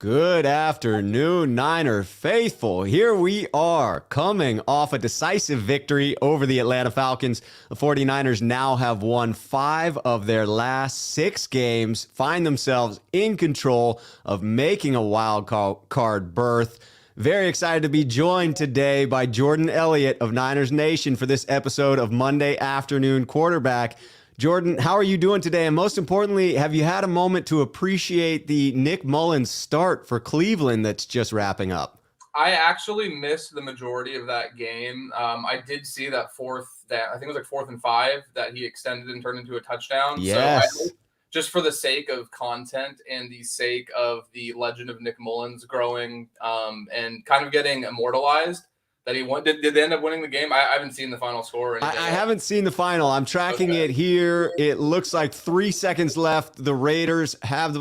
Good afternoon, Niner faithful. Here we are coming off a decisive victory over the Atlanta Falcons. The 49ers now have won 5 of their last 6 games, find themselves in control of making a wild card berth. Very excited to be joined today by Jordan Elliott of Niners Nation for this episode of Monday Afternoon Quarterback. Jordan, how are you doing today? And most importantly, have you had a moment to appreciate the Nick Mullins start for Cleveland that's just wrapping up? I actually missed the majority of that game. I did see that I think it was like 4th and 5 that he extended and turned into a touchdown. Yes. So just for the sake of content and the sake of the legend of Nick Mullins growing and kind of getting immortalized, that he won. Did they end up winning the game? I haven't seen the final score or anything. I haven't seen the final. I'm tracking it here. It looks like 3 seconds left. The Raiders have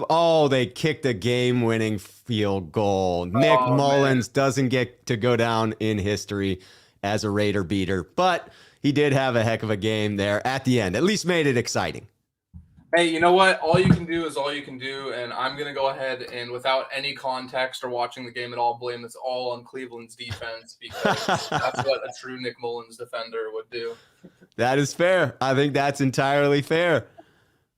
they kicked a game-winning field goal. Nick Mullins doesn't get to go down in history as a Raider beater, but he did have a heck of a game there at the end. At least made it exciting. Hey, you know what? All you can do is all you can do, and I'm going to go ahead and, without any context or watching the game at all, blame this all on Cleveland's defense because that's what a true Nick Mullins defender would do. That is fair. I think that's entirely fair.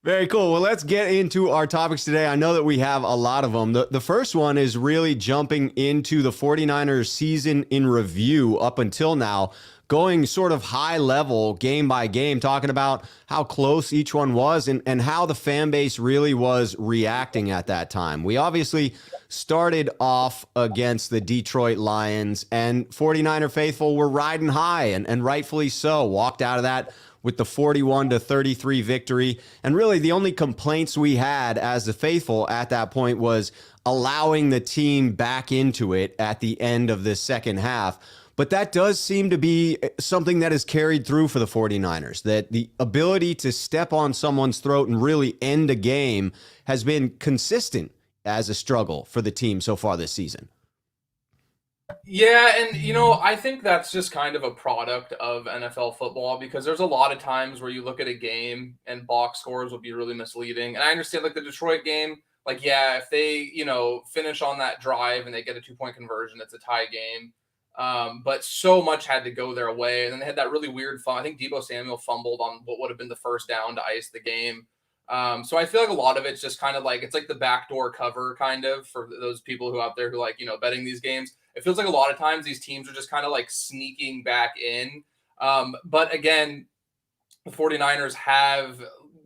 Very cool. Well, let's get into our topics today. I know that we have a lot of them. The first one is really jumping into the 49ers season in review up until now, going sort of high level, game by game, talking about how close each one was and how the fan base really was reacting at that time. We obviously started off against the Detroit Lions, and 49er faithful were riding high, and rightfully so. Walked out of that with the 41-33 victory. And really the only complaints we had as the faithful at that point was allowing the team back into it at the end of the second half. But that does seem to be something that is carried through for the 49ers, that the ability to step on someone's throat and really end a game has been consistent as a struggle for the team so far this season. Yeah, and I think that's just kind of a product of NFL football because there's a lot of times where you look at a game and box scores will be really misleading. And I understand like the Detroit game, if they, finish on that drive and they get a 2-point conversion, it's a tie game. But so much had to go their way. And then they had that really weird I think Deebo Samuel fumbled on what would have been the first down to ice the game. So I feel like a lot of it's just kind of like, it's like the backdoor cover kind of for those people who out there who betting these games. It feels like a lot of times these teams are just kind of like sneaking back in. But again, the 49ers have,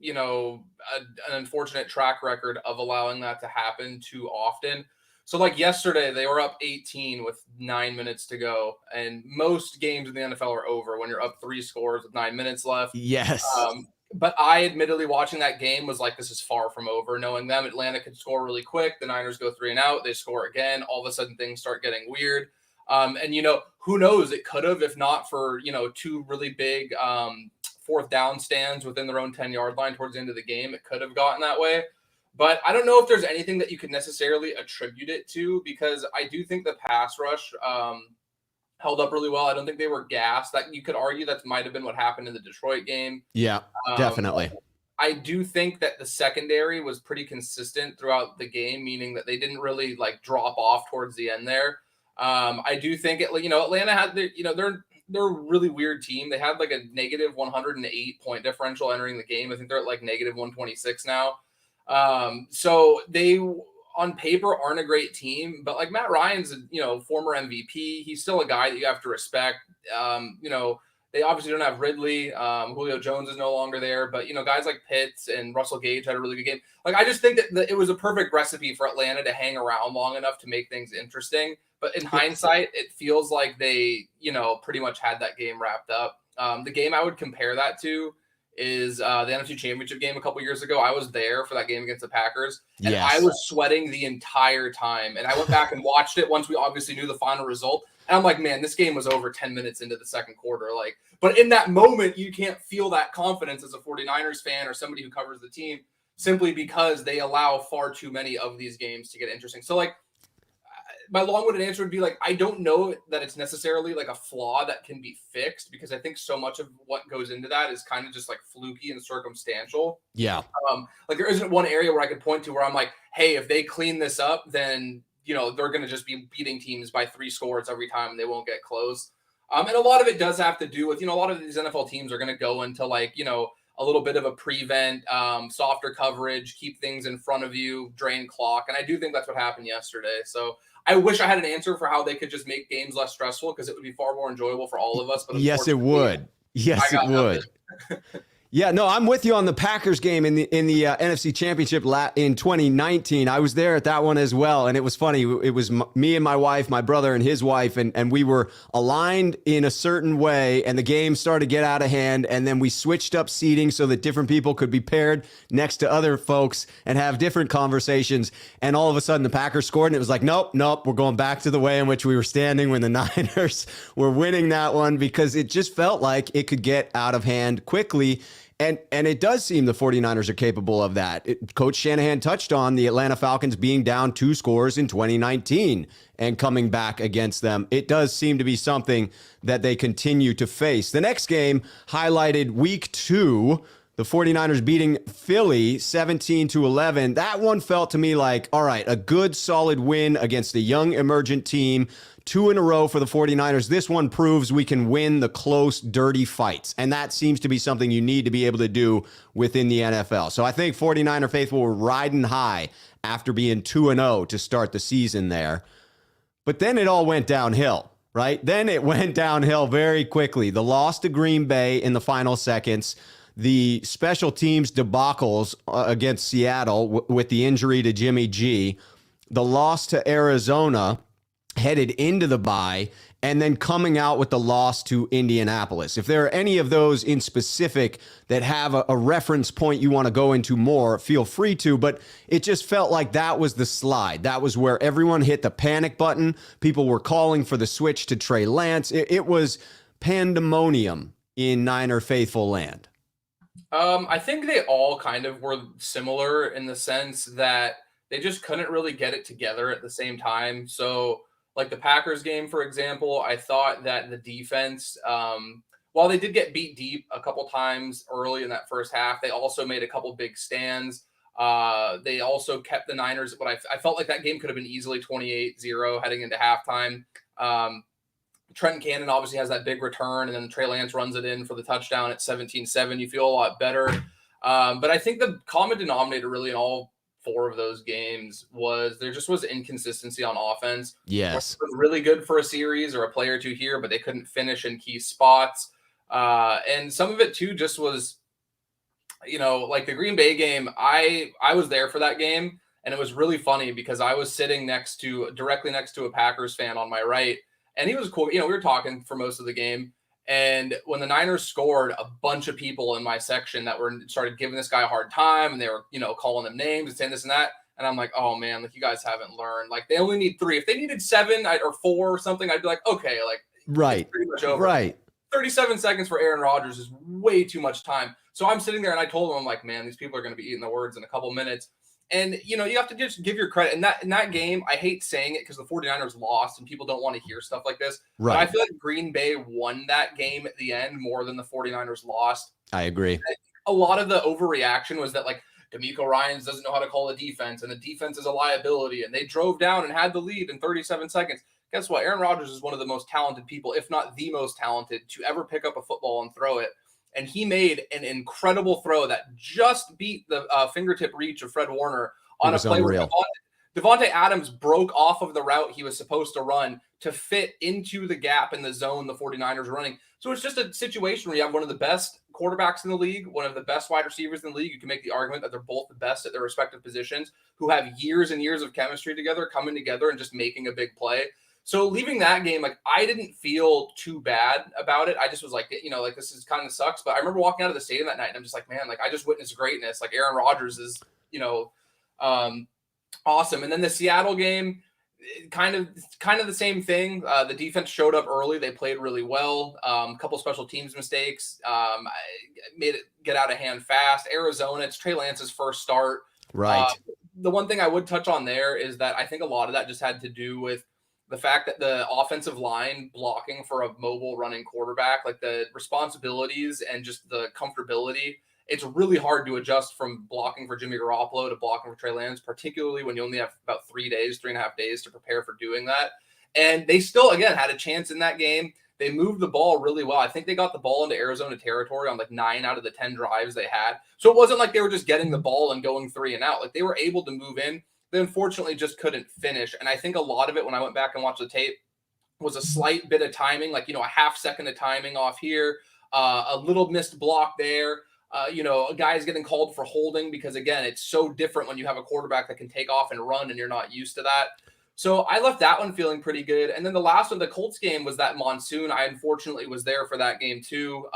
an unfortunate track record of allowing that to happen too often. So like yesterday, they were up 18 with 9 minutes to go. And most games in the NFL are over when you're up 3 scores with 9 minutes left. Yes. But I admittedly watching that game was like, this is far from over. Knowing them, Atlanta could score really quick. The Niners go 3 and out. They score again. All of a sudden things start getting weird. And who knows? It could have, if not for, 2 really big 4th down stands within their own 10-yard line towards the end of the game. It could have gotten that way. But I don't know if there's anything that you could necessarily attribute it to, because I do think the pass rush held up really well. I don't think they were gassed. That you could argue that might have been what happened in the Detroit game. Yeah, definitely. I do think that the secondary was pretty consistent throughout the game, meaning that they didn't really drop off towards the end there. I do think Atlanta had they're a really weird team. They had a negative 108 point differential entering the game. I think they're at negative 126 now. So they on paper aren't a great team, but Matt Ryan's former MVP. He's still a guy that you have to respect. They obviously don't have Ridley. Julio Jones is no longer there, but guys like Pitts and Russell Gage had a really good game. I just think that it was a perfect recipe for Atlanta to hang around long enough to make things interesting. But in hindsight, it feels like they pretty much had that game wrapped up. The game I would compare that to is the NFC Championship game a couple years ago. I was there for that game against the Packers, and I was sweating the entire time. And I went back and watched it once we obviously knew the final result. And I'm like, man, this game was over 10 minutes into the second quarter. But in that moment, you can't feel that confidence as a 49ers fan or somebody who covers the team simply because they allow far too many of these games to get interesting. So my long-winded answer would be I don't know that it's necessarily a flaw that can be fixed, because I think so much of what goes into that is kind of just fluky and circumstantial. Yeah. There isn't one area where I could point to where I'm like, hey, if they clean this up, then they're going to just be beating teams by 3 scores every time and they won't get close. And a lot of it does have to do with, a lot of these NFL teams are going to go into a little bit of a prevent, softer coverage, keep things in front of you, drain clock. And I do think that's what happened yesterday. So I wish I had an answer for how they could just make games less stressful, because it would be far more enjoyable for all of us. But yes, it would. Yes, it would. Yeah, no, I'm with you on the Packers game in the NFC Championship in 2019. I was there at that one as well, and it was funny. It was me and my wife, my brother and his wife, and we were aligned in a certain way, and the game started to get out of hand, and then we switched up seating so that different people could be paired next to other folks and have different conversations, and all of a sudden the Packers scored, and it was like, nope, we're going back to the way in which we were standing when the Niners were winning that one, because it just felt like it could get out of hand quickly. And it does seem the 49ers are capable of that. Coach Shanahan touched on the Atlanta Falcons being down 2 scores in 2019 and coming back against them. It does seem to be something that they continue to face. The next game highlighted week 2, the 49ers beating Philly 17-11. That one felt to me like, all right, a good solid win against a young emergent team. 2 in a row for the 49ers. This one proves we can win the close, dirty fights. And that seems to be something you need to be able to do within the NFL. So I think 49er faithful were riding high after being 2-0 to start the season there. But then it all went downhill, right? Then it went downhill very quickly. The loss to Green Bay in the final seconds, the special teams debacles against Seattle with the injury to Jimmy G, the loss to Arizona headed into the bye, and then coming out with the loss to Indianapolis. If there are any of those in specific that have a reference point you want to go into more, feel free to, but it just felt like that was the slide. That was where everyone hit the panic button. People were calling for the switch to Trey Lance. It was pandemonium in Niner faithful land. I think they all kind of were similar in the sense that they just couldn't really get it together at the same time. So, like the Packers game, for example, I thought that the defense, while they did get beat deep a couple times early in that first half, they also made a couple big stands. They also kept the Niners, but I felt like that game could have been easily 28-0 heading into halftime. Trenton Cannon obviously has that big return, and then Trey Lance runs it in for the touchdown at 17-7. You feel a lot better. But I think the common denominator really in all 4 of those games was there just was inconsistency on offense. Yes. It was really good for a series or a play or two here, but they couldn't finish in key spots. And some of it too just was, like the Green Bay game, I was there for that game, and it was really funny because I was sitting directly next to a Packers fan on my right, and he was cool. We were talking for most of the game. And when the Niners scored, a bunch of people in my section that started giving this guy a hard time, and they were, calling him names and saying this and that. And I'm like, oh man, like you guys haven't learned. Like they only need 3. If they needed 7 or 4 or something, I'd be like, okay, like right, it's pretty much over. Right. 37 seconds for Aaron Rodgers is way too much time. So I'm sitting there and I told him, I'm like, man, these people are going to be eating the words in a couple minutes. And, you have to just give your credit. In that game, I hate saying it because the 49ers lost and people don't want to hear stuff like this. Right. But I feel like Green Bay won that game at the end more than the 49ers lost. I agree. A lot of the overreaction was that, like, DeMeco Ryans doesn't know how to call a defense, and the defense is a liability, and they drove down and had the lead in 37 seconds. Guess what? Aaron Rodgers is one of the most talented people, if not the most talented, to ever pick up a football and throw it. And he made an incredible throw that just beat the fingertip reach of Fred Warner on a play where Devontae Adams broke off of the route he was supposed to run to fit into the gap in the zone the 49ers were running. So it's just a situation where you have one of the best quarterbacks in the league, one of the best wide receivers in the league. You can make the argument that they're both the best at their respective positions, who have years and years of chemistry together, coming together and just making a big play. So leaving that game, like I didn't feel too bad about it. I just was like, like this is kind of sucks. But I remember walking out of the stadium that night and I'm just like, man, like I just witnessed greatness. Like Aaron Rodgers is, awesome. And then the Seattle game, kind of the same thing. The defense showed up early. They played really well. A couple special teams mistakes. Made it get out of hand fast. Arizona, it's Trey Lance's first start. Right. The one thing I would touch on there is that I think a lot of that just had to do with the fact that the offensive line blocking for a mobile running quarterback, like the responsibilities and just the comfortability it's really hard to adjust from blocking for Jimmy Garoppolo to blocking for Trey Lance, particularly when you only have about 3.5 days to prepare for doing that. And they still, again, had a chance in that game. They moved the ball really well. I think they got the ball into Arizona territory on like 9 out of the 10 drives they had. So it wasn't like they were just getting the ball and going 3 and out. Like they were able to move in. They unfortunately just couldn't finish. And I think a lot of it, when I went back and watched the tape, was a slight bit of timing, like, a half second of timing off here, a little missed block there. A guy's getting called for holding because, again, it's so different when you have a quarterback that can take off and run and you're not used to that. So I left that one feeling pretty good. And then the last one, the Colts game, was that monsoon. I unfortunately was there for that game too.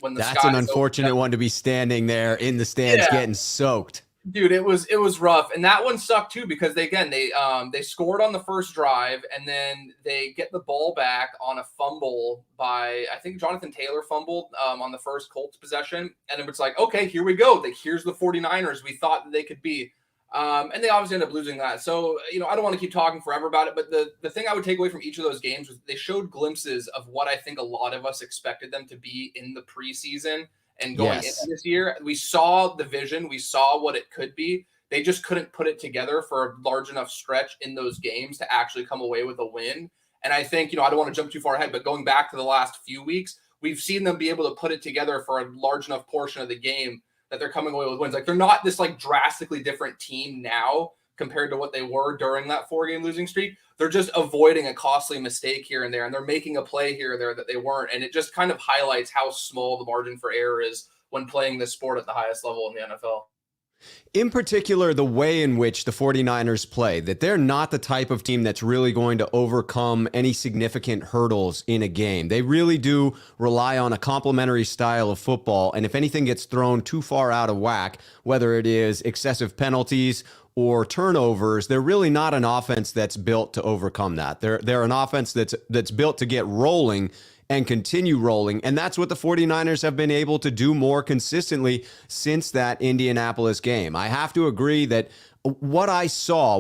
When That's an unfortunate one to be standing there in the stands getting soaked. Dude, it was rough. And that one sucked too because they scored on the first drive and then they get the ball back on a fumble by, I think Jonathan Taylor fumbled on the first Colts possession. And it was like, okay, here we go. Here's the 49ers we thought that they could be. And they obviously ended up losing that. So, I don't want to keep talking forever about it, but the thing I would take away from each of those games was they showed glimpses of what I think a lot of us expected them to be in the preseason and going into this year. We saw the vision. We saw what it could be. They just couldn't put it together for a large enough stretch in those games to actually come away with a win. And I think, I don't want to jump too far ahead, but going back to the last few weeks, we've seen them be able to put it together for a large enough portion of the game that they're coming away with wins. Like they're not this like drastically different team now compared to what they were during that 4-game losing streak. They're just avoiding a costly mistake here and there, and they're making a play here or there that they weren't. And it just kind of highlights how small the margin for error is when playing this sport at the highest level in the NFL. In particular, the way in which the 49ers play, that they're not the type of team that's really going to overcome any significant hurdles in a game. They really do rely on a complementary style of football. And if anything gets thrown too far out of whack, whether it is excessive penalties or turnovers, they're really not an offense that's built to overcome that. They're an offense that's built to get rolling and continue rolling. And that's what the 49ers have been able to do more consistently since that Indianapolis game. I have to agree that what I saw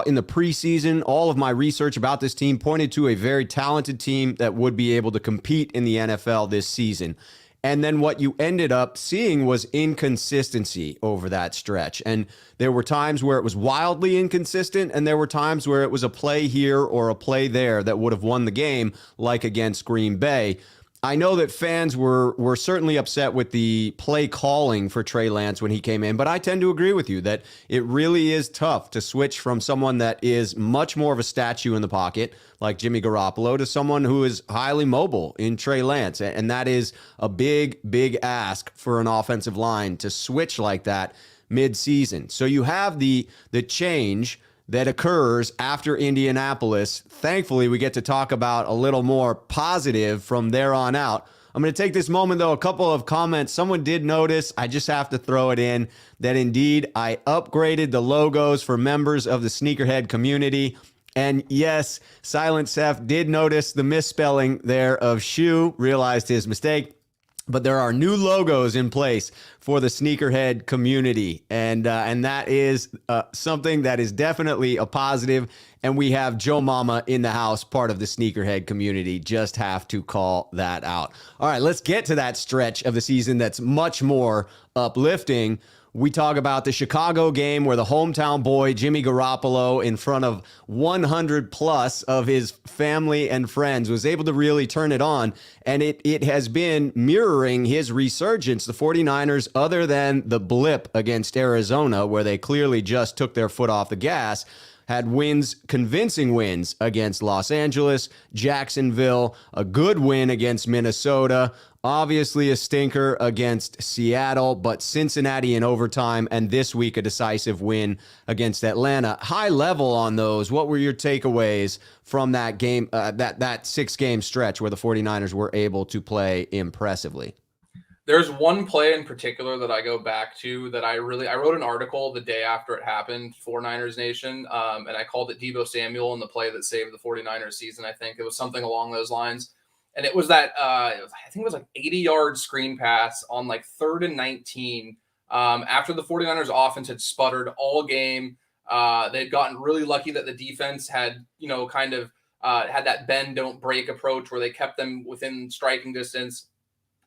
in the preseason, all of my research about this team pointed to a very talented team that would be able to compete in the NFL this season. And then what you ended up seeing was inconsistency over that stretch. And there were times where it was wildly inconsistent, and there were times where it was a play here or a play there that would have won the game, like against Green Bay. I know that fans were certainly upset with the play calling for Trey Lance when he came in, but I tend to agree with you that it really is tough to switch from someone that is much more of a statue in the pocket, like Jimmy Garoppolo, to someone who is highly mobile in Trey Lance. And that is a big, big ask for an offensive line to switch like that mid-season. So you have the change that occurs after Indianapolis. Thankfully, we get to talk about a little more positive from there on out. I'm going to take this moment, though, a couple of comments. Someone did notice, I just have to throw it in, that indeed I upgraded the logos for members of the sneakerhead community. And yes, Silent Seth did notice the misspelling there of Schuh, realized his mistake. But there are new logos in place for the sneakerhead community, and that is something that is definitely a positive. And we have Joe Mama in the house, part of the sneakerhead community. Just have to call that out. All right, let's get to that stretch of the season that's much more uplifting. We talk about the Chicago game where the hometown boy, Jimmy Garoppolo, in front of 100 plus of his family and friends, was able to really turn it on. And it has been mirroring his resurgence. The 49ers, other than the blip against Arizona, where they clearly just took their foot off the gas, had wins, convincing wins against Los Angeles, Jacksonville, a good win against Minnesota, obviously a stinker against Seattle, but Cincinnati in overtime, and this week a decisive win against Atlanta. High level on those, what were your takeaways from that game, that 6-game stretch where the 49ers were able to play impressively? There's one play in particular that I go back to that I wrote an article the day after it happened for Niners Nation, and I called it Deebo Samuel and the play that saved the 49ers season. I think it was something along those lines. And it was that, I think it was like 80-yard screen pass on like 3rd and 19 after the 49ers offense had sputtered all game. They had gotten really lucky that the defense had, kind of had that bend, don't break approach where they kept them within striking distance.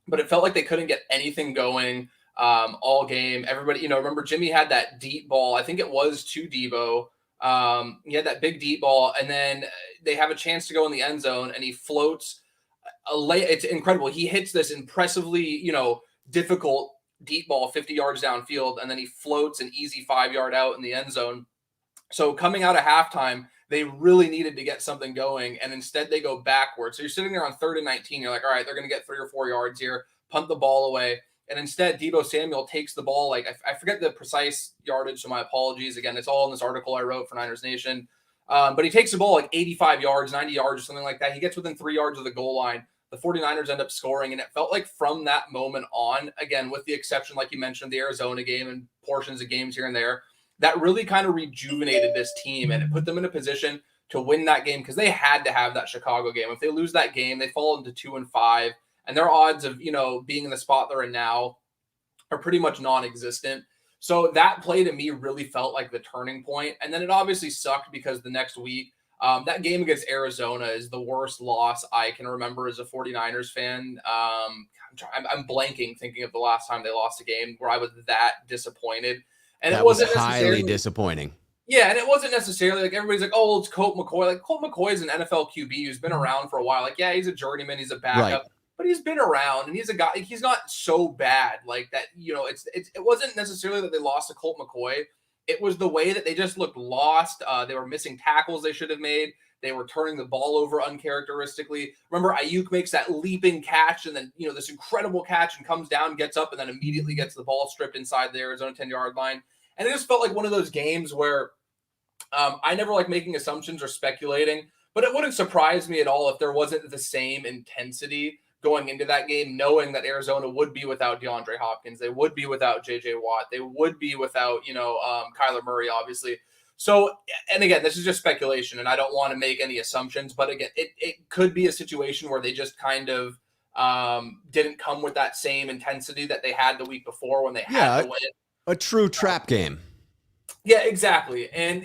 But it felt like they couldn't get anything going. all game. Everybody, remember Jimmy had that deep ball. I think it was to Debo. He had that big deep ball, and then they have a chance to go in the end zone, and he floats it's incredible. He hits this impressively, difficult deep ball 50 yards downfield, and then he floats an easy 5-yard out in the end zone. So coming out of halftime, they really needed to get something going, and instead they go backwards. So you're sitting there on 3rd and 19. You're like, all right, they're going to get 3 or 4 yards here, punt the ball away. And instead, Deebo Samuel takes the ball. Like, I forget the precise yardage, so my apologies. Again, it's all in this article I wrote for Niners Nation. But he takes the ball like 85 yards, 90 yards, or something like that. He gets within 3 yards of the goal line. The 49ers end up scoring, and it felt like from that moment on, again, with the exception, like you mentioned, the Arizona game and portions of games here and there, that really kind of rejuvenated this team, and it put them in a position to win that game because they had to have that Chicago game. If they lose that game, they fall into 2-5, and their odds of, being in the spot they're in now are pretty much non-existent. So that play to me really felt like the turning point. And then it obviously sucked because the next week, that game against Arizona is the worst loss I can remember as a 49ers fan. I'm blanking thinking of the last time they lost a game where I was that disappointed. And that it wasn't was highly disappointing. Yeah, and it wasn't necessarily like everybody's like, oh, it's Colt McCoy. Like, Colt McCoy is an NFL QB who's been around for a while. Like, yeah, he's a journeyman, he's a backup. Right. But he's been around, and he's a guy. He's not so bad like that. It wasn't necessarily that they lost to Colt McCoy. It was the way that they just looked lost. They were missing tackles they should have made. They were turning the ball over uncharacteristically. Remember, Ayuk makes that leaping catch, and then this incredible catch, and comes down, gets up, and then immediately gets the ball stripped inside the Arizona 10-yard line. And it just felt like one of those games where I never like making assumptions or speculating, but it wouldn't surprise me at all if there wasn't the same intensity going into that game, knowing that Arizona would be without DeAndre Hopkins. They would be without J.J. Watt. They would be without, Kyler Murray, obviously. So, and again, this is just speculation, and I don't want to make any assumptions, but again, it could be a situation where they just kind of didn't come with that same intensity that they had the week before when they had to win. A true trap game. Yeah, exactly. And,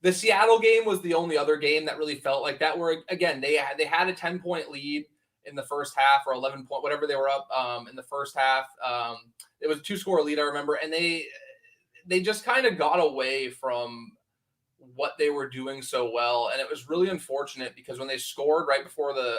the Seattle game was the only other game that really felt like that, where, again, they had a 10-point lead in the first half, or 11 point, whatever they were up in the first half. It was a 2-score lead, I remember. And they just kind of got away from what they were doing so well. And it was really unfortunate because when they scored right before the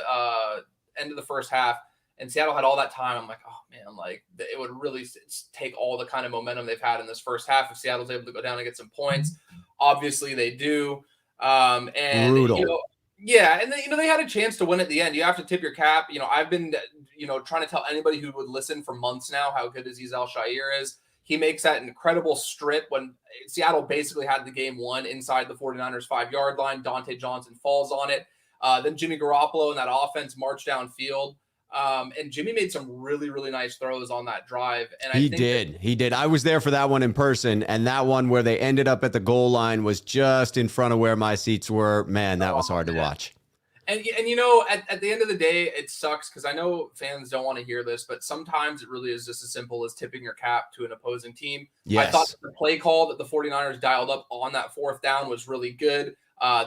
end of the first half and Seattle had all that time, I'm like, oh man, like it would really take all the kind of momentum they've had in this first half if Seattle's able to go down and get some points. Obviously they do. And brutal. Yeah, and then, they had a chance to win at the end. You have to tip your cap. I've been, trying to tell anybody who would listen for months now how good Azeez Al-Shaair is. He makes that incredible strip when Seattle basically had the game won inside the 49ers 5-yard line. Dante Johnson falls on it. Then Jimmy Garoppolo and that offense marched downfield. And Jimmy made some really, really nice throws on that drive. And He did. I was there for that one in person, and that one where they ended up at the goal line was just in front of where my seats were. Man, that was hard to watch. And at the end of the day, it sucks because I know fans don't want to hear this, but sometimes it really is just as simple as tipping your cap to an opposing team. Yes. I thought the play call that the 49ers dialed up on that 4th down was really good.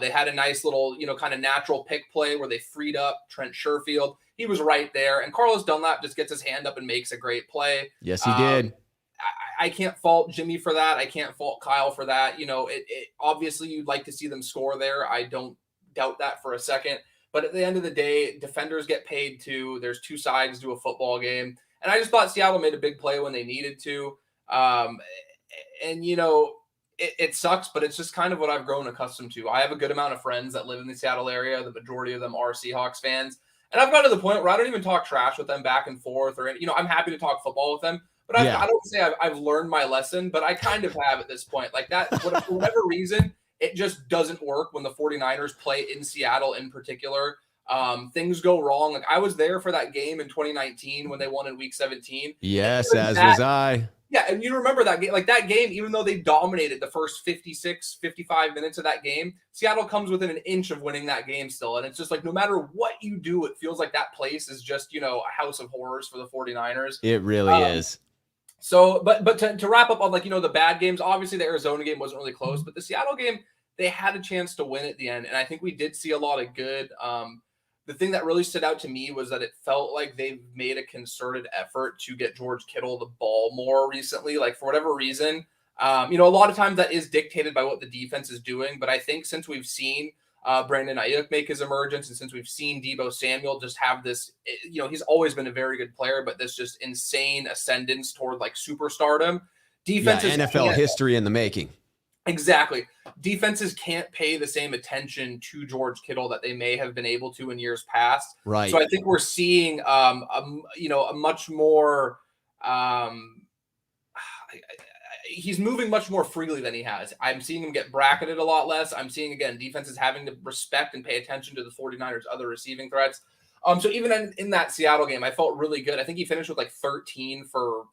They had a nice little, kind of natural pick play where they freed up Trent Sherfield. He was right there. And Carlos Dunlap just gets his hand up and makes a great play. Yes, he did. I can't fault Jimmy for that. I can't fault Kyle for that. Obviously you'd like to see them score there. I don't doubt that for a second. But at the end of the day, defenders get paid too. There's two sides to a football game. And I just thought Seattle made a big play when they needed to. It sucks, but it's just kind of what I've grown accustomed to. I have a good amount of friends that live in the Seattle area. The majority of them are Seahawks fans. And I've got to the point where I don't even talk trash with them back and forth. Or, I'm happy to talk football with them. But I don't say I've learned my lesson, but I kind of have at this point. Like that, for whatever reason, it just doesn't work when the 49ers play in Seattle in particular. Things go wrong. Like I was there for that game in 2019 when they won in week 17. Yes, as was I. Yeah, and you remember that game. Like that game, even though they dominated the first 56, 55 minutes of that game, Seattle comes within an inch of winning that game still. And it's just like no matter what you do, it feels like that place is just, a house of horrors for the 49ers. It really is. So, but to wrap up on the bad games, obviously the Arizona game wasn't really close, but the Seattle game, they had a chance to win at the end. And I think we did see a lot of good the thing that really stood out to me was that it felt like they've made a concerted effort to get George Kittle the ball more recently. Like for whatever reason, a lot of times that is dictated by what the defense is doing. But I think since we've seen Brandon Ayuk make his emergence, and since we've seen Deebo Samuel just have this, he's always been a very good player, but this just insane ascendance toward like superstardom. Defenses NFL history in the making. Exactly. Defenses can't pay the same attention to George Kittle that they may have been able to in years past. Right. So I think we're seeing, a much more, he's moving much more freely than he has. I'm seeing him get bracketed a lot less. I'm seeing, again, defenses having to respect and pay attention to the 49ers' other receiving threats. So even in that Seattle game, I felt really good. I think he finished with like 13 for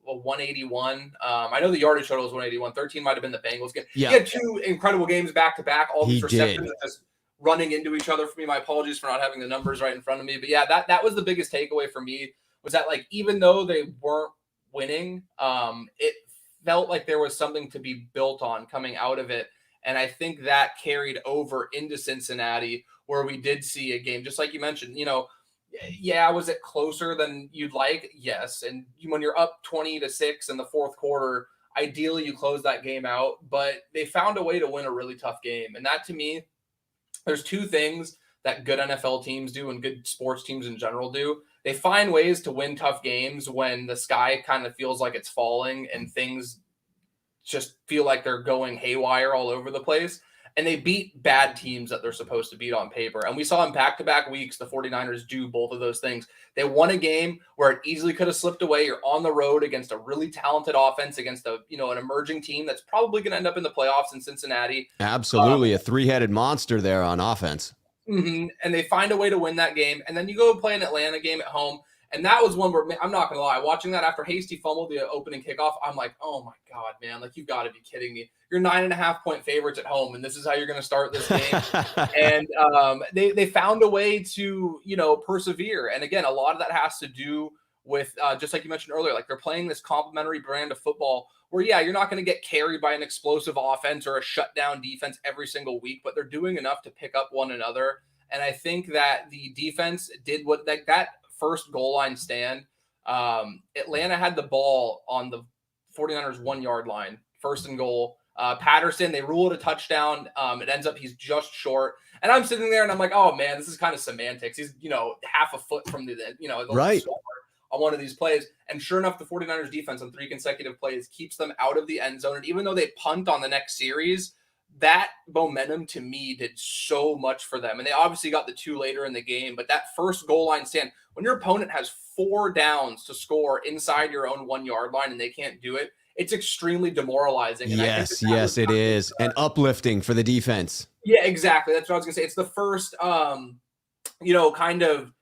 181. I know the yardage total was 181. 13 might have been the Bengals game. Yeah. He had two incredible games back to back. All these receptions just running into each other for me. My apologies for not having the numbers right in front of me. But yeah, that was the biggest takeaway for me, was that like even though they weren't winning, it felt like there was something to be built on coming out of it. And I think that carried over into Cincinnati, where we did see a game, just like you mentioned, was it closer than you'd like? Yes. And when you're up 20-6 in the fourth quarter, ideally you close that game out, but they found a way to win a really tough game. And that, to me, there's two things that good NFL teams do and good sports teams in general do. They find ways to win tough games when the sky kind of feels like it's falling and things just feel like they're going haywire all over the place. And they beat bad teams that they're supposed to beat on paper. And we saw in back-to-back weeks, the 49ers do both of those things. They won a game where it easily could have slipped away. You're on the road against a really talented offense, against an emerging team that's probably going to end up in the playoffs in Cincinnati. Absolutely. A three-headed monster there on offense. Mm-hmm. And they find a way to win that game. And then you go play an Atlanta game at home. And that was one where, I'm not going to lie, watching that after Hasty fumbled the opening kickoff, I'm like, oh my God, man, like, you've got to be kidding me. You're 9.5-point favorites at home, and this is how you're going to start this game. And they found a way to, persevere. And again, a lot of that has to do with, just like you mentioned earlier, like they're playing this complementary brand of football where, you're not going to get carried by an explosive offense or a shutdown defense every single week, but they're doing enough to pick up one another. And I think that the defense did what that first goal line stand. Atlanta had the ball on the 49ers 1 yard line, first and goal. Patterson, they rule it a touchdown. It ends up he's just short. And I'm sitting there and I'm like, oh man, this is kind of semantics. He's, half a foot from the right on one of these plays. And sure enough, the 49ers defense on 3 consecutive plays keeps them out of the end zone. And even though they punt on the next series, that momentum to me did so much for them. And they obviously got the 2 later in the game, but that first goal line stand, when your opponent has 4 downs to score inside your own 1 yard line and they can't do it, it's extremely demoralizing. And yes, it is. And uplifting for the defense. Yeah, exactly. That's what I was gonna say. It's the first, kind of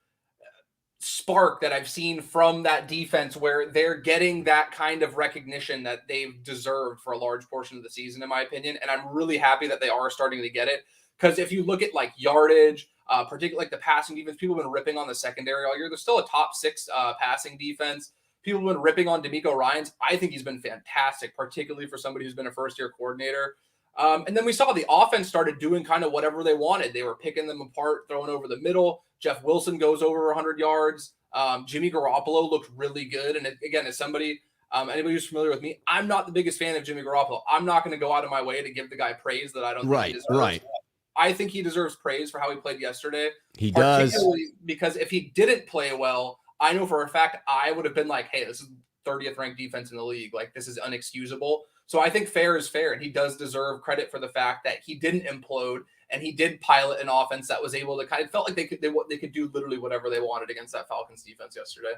spark that I've seen from that defense where they're getting that kind of recognition that they've deserved for a large portion of the season, in my opinion. And I'm really happy that they are starting to get it. Because if you look at like yardage, particularly like the passing defense, people have been ripping on the secondary all year. They're still a top 6 passing defense. People have been ripping on D'Amico Ryans. I think he's been fantastic, particularly for somebody who's been a first-year coordinator. And then we saw the offense started doing kind of whatever they wanted. They were picking them apart, throwing over the middle. Jeff Wilson goes over 100 yards. Jimmy Garoppolo looked really good. And again, as somebody, anybody who's familiar with me, I'm not the biggest fan of Jimmy Garoppolo. I'm not going to go out of my way to give the guy praise that I don't think he deserves. Right. I think he deserves praise for how he played yesterday. He does. Because if he didn't play well, I know for a fact I would have been like, hey, this is 30th ranked defense in the league. Like, this is unexcusable. So I think fair is fair, and he does deserve credit for the fact that he didn't implode and he did pilot an offense that was able to kind of felt like they could do literally whatever they wanted against that Falcons defense yesterday.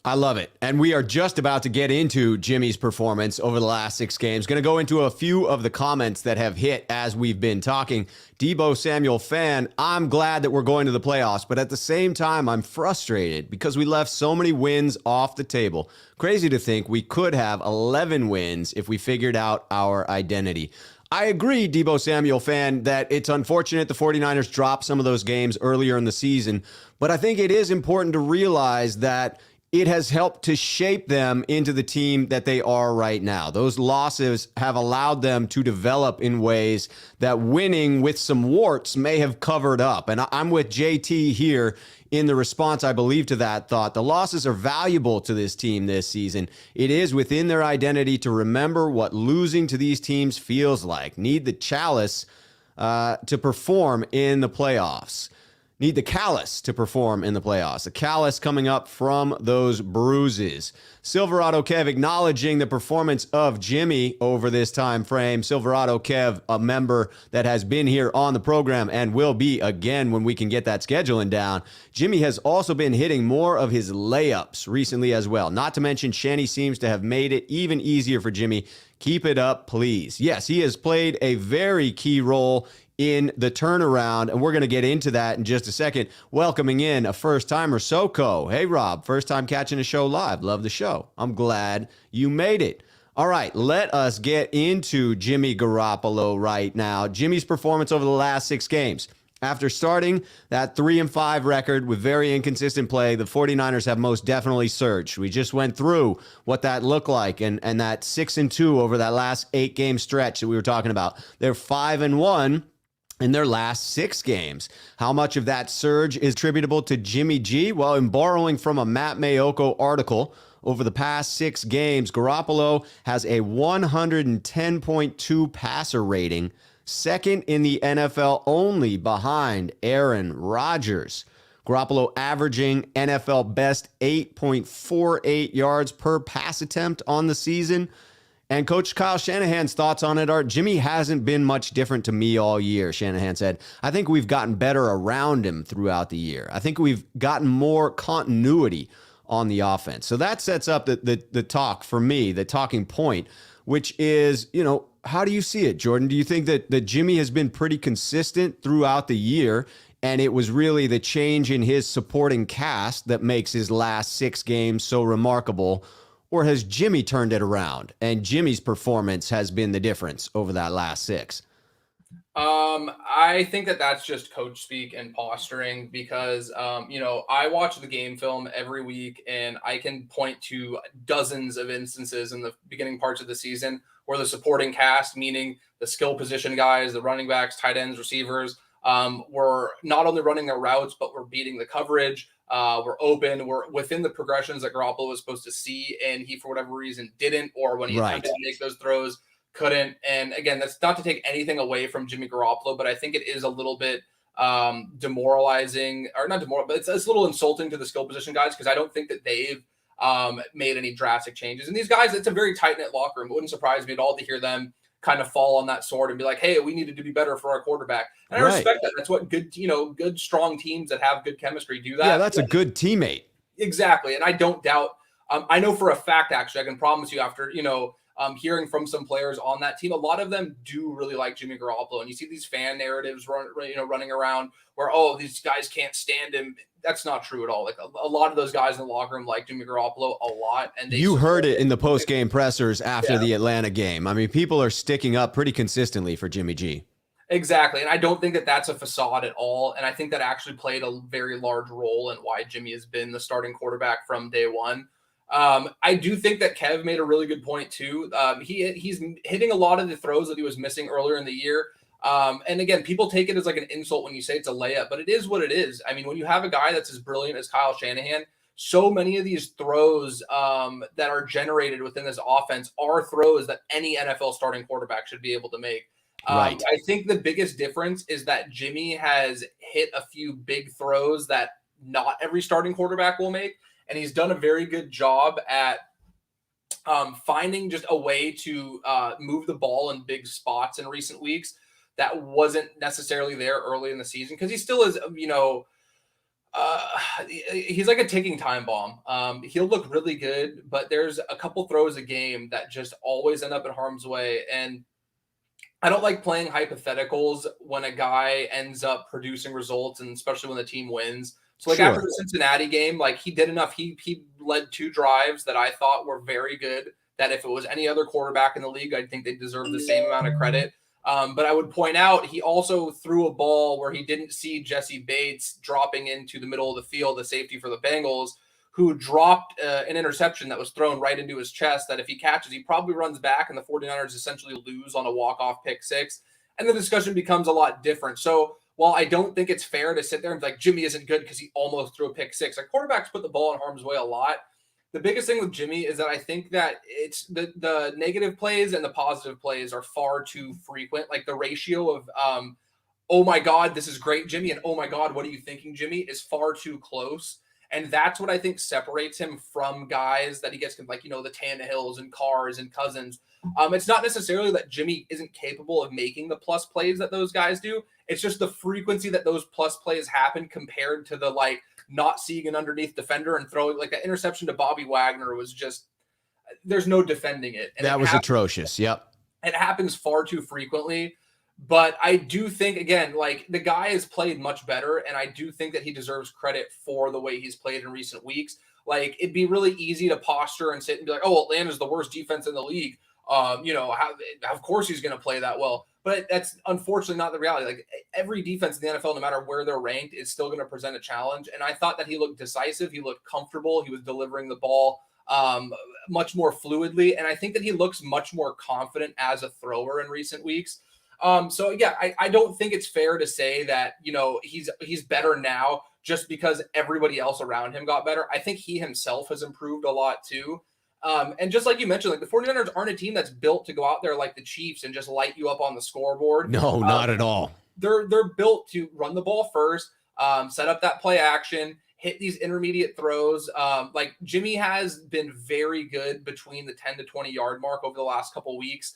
I love it. And we are just about to get into Jimmy's performance over the last 6 games. Going to go into a few of the comments that have hit as we've been talking. Deebo Samuel fan, I'm glad that we're going to the playoffs, but at the same time, I'm frustrated because we left so many wins off the table. Crazy to think we could have 11 wins if we figured out our identity. I agree, Deebo Samuel fan, that it's unfortunate the 49ers dropped some of those games earlier in the season, but I think it is important to realize that it has helped to shape them into the team that they are right now. Those losses have allowed them to develop in ways that winning with some warts may have covered up. And I'm with JT here in the response, I believe, to that thought. The losses are valuable to this team this season. It is within their identity to remember what losing to these teams feels like. Need the chalice to perform in the playoffs. Need the callus to perform in the playoffs. The callus coming up from those bruises. Silverado Kev acknowledging the performance of Jimmy over this time frame. Silverado Kev, a member that has been here on the program and will be again when we can get that scheduling down. Jimmy has also been hitting more of his layups recently as well. Not to mention, Shanny seems to have made it even easier for Jimmy. Keep it up, please. Yes, he has played a very key role in the turnaround, and we're going to get into that in just a second. Welcoming in a first-timer, Soko. Hey, Rob, first time catching a show live. Love the show. I'm glad you made it. All right, let us get into Jimmy Garoppolo right now. Jimmy's performance over the last 6 games. After starting that 3-5 record with very inconsistent play, the 49ers have most definitely surged. We just went through what that looked like and that 6-2 over that last 8-game stretch that we were talking about. They're 5-1 in their last 6 games. How much of that surge is attributable to Jimmy G? Well, in borrowing from a Matt Mayoko article, over the past 6 games, Garoppolo has a 110.2 passer rating, second in the NFL only behind Aaron Rodgers. Garoppolo averaging NFL best 8.48 yards per pass attempt on the season. And Coach Kyle Shanahan's thoughts on it are, Jimmy hasn't been much different to me all year, Shanahan said. I think we've gotten better around him throughout the year. I think we've gotten more continuity on the offense. So that sets up the talk for me, the talking point, which is, how do you see it, Jordan? Do you think that Jimmy has been pretty consistent throughout the year, and it was really the change in his supporting cast that makes his last 6 games so remarkable? Or has Jimmy turned it around and Jimmy's performance has been the difference over that last 6? I think that that's just coach speak and posturing because, I watch the game film every week and I can point to dozens of instances in the beginning parts of the season where the supporting cast, meaning the skill position guys, the running backs, tight ends, receivers, were not only running their routes, but were beating the coverage. We're open. We're within the progressions that Garoppolo was supposed to see, and he, for whatever reason, didn't, or when he attempted to make those throws, couldn't. And again, that's not to take anything away from Jimmy Garoppolo, but I think it is a little bit demoralizing, or not demoralizing, but it's a little insulting to the skill position guys because I don't think that they've made any drastic changes. And these guys, it's a very tight-knit locker room. It wouldn't surprise me at all to hear them kind of fall on that sword and be like, hey, we needed to be better for our quarterback. And I respect that. That's what good, strong teams that have good chemistry do that. Yeah, that's a good teammate. Exactly. And I don't doubt, I know for a fact, actually, I can promise you after, hearing from some players on that team, a lot of them do really like Jimmy Garoppolo. And you see these fan narratives running around where, oh, these guys can't stand him. That's not true at all. Like a lot of those guys in the locker room like Jimmy Garoppolo a lot. And you heard it in the post-game pressers after the Atlanta game. I mean, people are sticking up pretty consistently for Jimmy G. Exactly. And I don't think that that's a facade at all. And I think that actually played a very large role in why Jimmy has been the starting quarterback from day one. I do think that Kev made a really good point too. He's hitting a lot of the throws that he was missing earlier in the year. And again, people take it as like an insult when you say it's a layup, but it is what it is. I mean, when you have a guy that's as brilliant as Kyle Shanahan, so many of these throws that are generated within this offense are throws that any NFL starting quarterback should be able to make. I think the biggest difference is that Jimmy has hit a few big throws that not every starting quarterback will make. And he's done a very good job at finding just a way to move the ball in big spots in recent weeks that wasn't necessarily there early in the season because he still is, he's like a ticking time bomb. He'll look really good, but there's a couple throws a game that just always end up in harm's way. And I don't like playing hypotheticals when a guy ends up producing results, and especially when the team wins. So like after the Cincinnati game, like he did enough. He led 2 drives that I thought were very good, that if it was any other quarterback in the league, I think they deserve the same amount of credit. But I would point out, he also threw a ball where he didn't see Jesse Bates dropping into the middle of the field, the safety for the Bengals, who dropped an interception that was thrown right into his chest that if he catches, he probably runs back and the 49ers essentially lose on a walk-off pick six. And the discussion becomes a lot different. So while I don't think it's fair to sit there and be like, Jimmy isn't good because he almost threw a pick six, like quarterbacks put the ball in harm's way a lot. The biggest thing with Jimmy is that I think that it's the negative plays and the positive plays are far too frequent. Like the ratio of, oh my God, this is great, Jimmy, and oh my God, what are you thinking, Jimmy, is far too close. And that's what I think separates him from guys that he gets, like, the Tannehills and Carrs and Cousins. It's not necessarily that Jimmy isn't capable of making the plus plays that those guys do. It's just the frequency that those plus plays happen compared to the, like, not seeing an underneath defender and throwing, like, that interception to Bobby Wagner was just, there's no defending it. And that was atrocious. Yep. It happens far too frequently. But I do think, again, like, the guy has played much better, and I do think that he deserves credit for the way he's played in recent weeks. Like, it'd be really easy to posture and sit and be like, oh, Atlanta's the worst defense in the league. Of course he's going to play that well. But that's unfortunately not the reality. Like, every defense in the NFL, no matter where they're ranked, is still going to present a challenge. And I thought that he looked decisive. He looked comfortable. He was delivering the ball much more fluidly. And I think that he looks much more confident as a thrower in recent weeks. So yeah, I don't think it's fair to say that, he's better now just because everybody else around him got better. I think he himself has improved a lot too. And just like you mentioned, like, the 49ers aren't a team that's built to go out there like the Chiefs and just light you up on the scoreboard. No, not at all. They're built to run the ball first, set up that play action, hit these intermediate throws. Like, Jimmy has been very good between the 10 to 20 yard mark over the last couple weeks.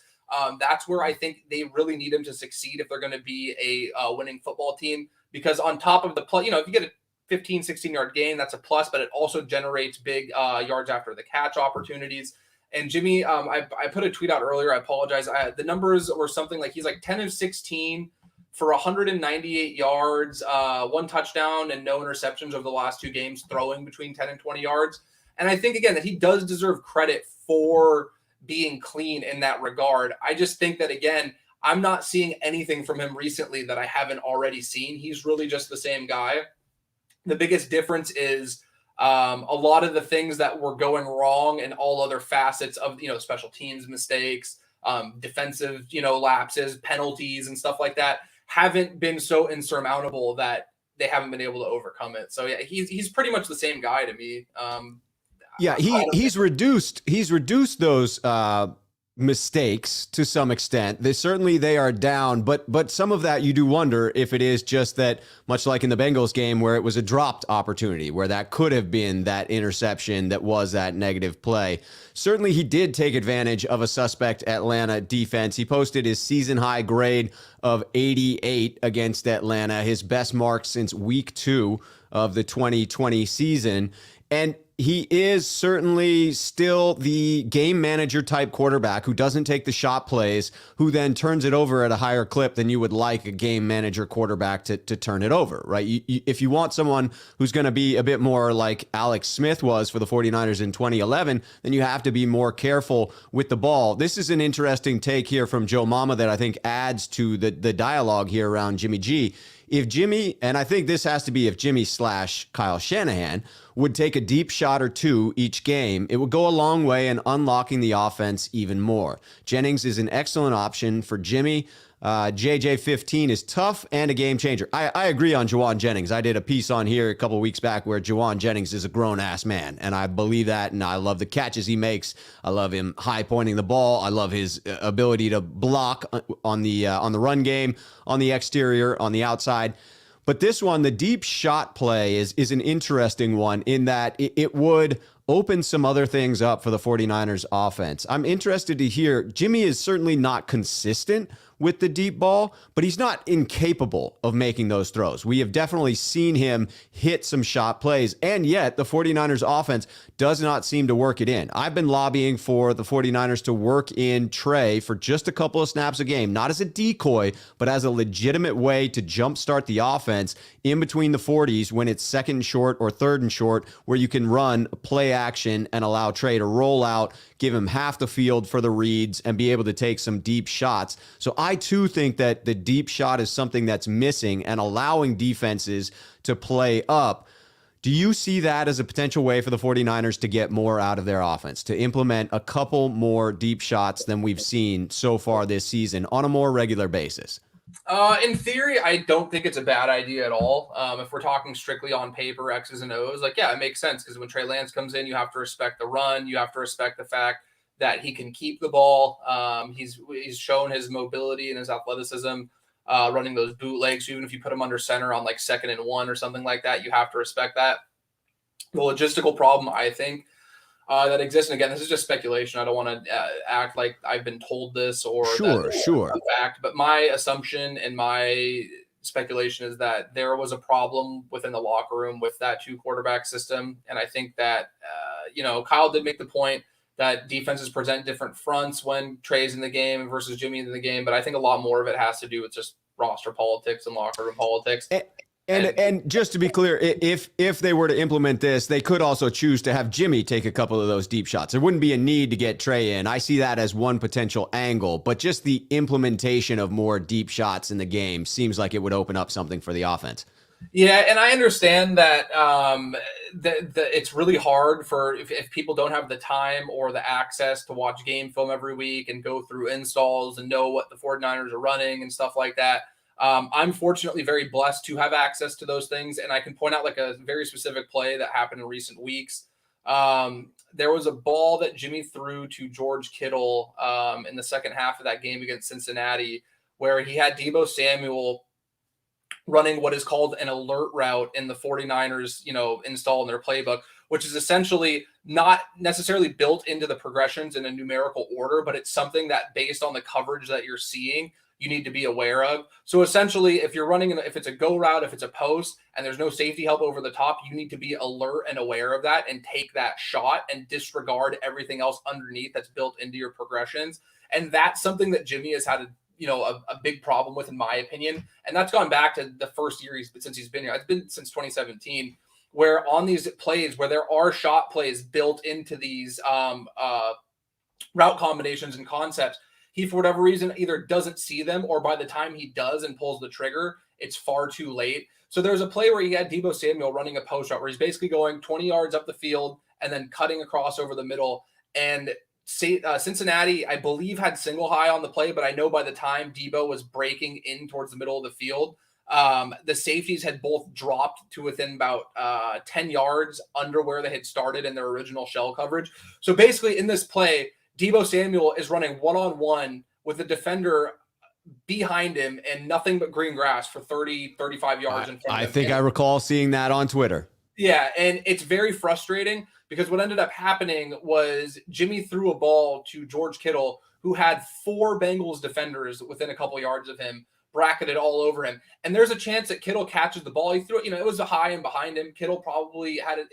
That's where I think they really need him to succeed if they're going to be a winning football team, because on top of the play, if you get a 15, 16-yard gain, that's a plus, but it also generates big yards after the catch opportunities. And Jimmy, I put a tweet out earlier. I apologize. The numbers were something like he's like 10 of 16 for 198 yards, one touchdown, and no interceptions over the last two games, throwing between 10 and 20 yards. And I think, again, that he does deserve credit for being clean in that regard. I just think that, again, I'm not seeing anything from him recently that I haven't already seen. He's really just the same guy. The biggest difference is a lot of the things that were going wrong and all other facets of, special teams mistakes, defensive, lapses, penalties, and stuff like that haven't been so insurmountable that they haven't been able to overcome it. So yeah, he's pretty much the same guy to me. Yeah, he's reduced those mistakes to some extent. They are down, but some of that you do wonder if it is just that, much like in the Bengals game where it was a dropped opportunity, where that could have been that interception that was that negative play. Certainly he did take advantage of a suspect Atlanta defense. He posted his season high grade of 88 against Atlanta, his best mark since week 2 of the 2020 season. And he is certainly still the game manager type quarterback who doesn't take the shot plays, who then turns it over at a higher clip than you would like a game manager quarterback to turn it over, right? If you want someone who's going to be a bit more like Alex Smith was for the 49ers in 2011, then you have to be more careful with the ball. This is an interesting take here from Joe Mama that I think adds to the dialogue here around Jimmy G. If Jimmy, and I think this has to be if Jimmy / Kyle Shanahan would take a deep shot or two each game, it would go a long way in unlocking the offense even more. Jennings is an excellent option for Jimmy. JJ15 is tough and a game changer. I agree on Juwan Jennings. I did a piece on here a couple of weeks back where Juwan Jennings is a grown-ass man, and I believe that, and I love the catches he makes. I love him high-pointing the ball. I love his ability to block on the run game, on the exterior, on the outside. But this one, the deep shot play, is an interesting one in that it would open some other things up for the 49ers offense. I'm interested to hear, Jimmy is certainly not consistent with the deep ball, but he's not incapable of making those throws. We have definitely seen him hit some shot plays, and yet the 49ers offense does not seem to work it in. I've been lobbying for the 49ers to work in Trey for just a couple of snaps a game, not as a decoy, but as a legitimate way to jumpstart the offense in between the 40s when it's second and short or third and short, where you can run play action and allow Trey to roll out, give him half the field for the reads, and be able to take some deep shots. So I too think that the deep shot is something that's missing and allowing defenses to play up. Do you see that as a potential way for the 49ers to get more out of their offense, to implement a couple more deep shots than we've seen so far this season on a more regular basis? In theory, I don't think it's a bad idea at all. If we're talking strictly on paper, X's and O's, like, yeah, it makes sense because when Trey Lance comes in, you have to respect the run. You have to respect the fact that he can keep the ball. He's shown his mobility and his athleticism running those bootlegs. So even if you put him under center on like 2nd and 1 or something like that, you have to respect that. The logistical problem, I think, that exists, and again, this is just speculation. I don't want to act like I've been told this or Sure. a fact, but my assumption and my speculation is that there was a problem within the locker room with that 2-quarterback system, and I think that Kyle did make the point that defenses present different fronts when Trey's in the game versus Jimmy in the game, but I think a lot more of it has to do with just roster politics and locker room politics. And just to be clear, if they were to implement this, they could also choose to have Jimmy take a couple of those deep shots. There wouldn't be a need to get Trey in. I see that as one potential angle, but just the implementation of more deep shots in the game seems like it would open up something for the offense. Yeah, and I understand that it's really hard for if people don't have the time or the access to watch game film every week and go through installs and know what the 49ers are running and stuff like that. I'm fortunately very blessed to have access to those things, and I can point out like a very specific play that happened in recent weeks. There was a ball that Jimmy threw to George Kittle in the second half of that game against Cincinnati, where he had Deebo Samuel running what is called an alert route in the 49ers, install in their playbook, which is essentially not necessarily built into the progressions in a numerical order, but it's something that based on the coverage that you're seeing, you need to be aware of. So essentially, if you're running, if it's a go route, if it's a post, and there's no safety help over the top, you need to be alert and aware of that and take that shot and disregard everything else underneath that's built into your progressions. And that's something that Jimmy has had a big problem with, in my opinion. And that's gone back to the first year since he's been here. It's been since 2017, where on these plays where there are shot plays built into these route combinations and concepts, he, for whatever reason, either doesn't see them, or by the time he does and pulls the trigger, it's far too late. So there's a play where he had Deebo Samuel running a post route where he's basically going 20 yards up the field and then cutting across over the middle. And Cincinnati, I believe, had single high on the play, but I know by the time Deebo was breaking in towards the middle of the field, the safeties had both dropped to within about 10 yards under where they had started in their original shell coverage. So basically in this play, Deebo Samuel is running one-on-one with a defender behind him and nothing but green grass for 30, 35 yards in front of him. I think I recall seeing that on Twitter. Yeah, and it's very frustrating because what ended up happening was Jimmy threw a ball to George Kittle, who had 4 Bengals defenders within a couple yards of him, bracketed all over him. And there's a chance that Kittle catches the ball. He threw it, it was a high and behind him. Kittle probably had it,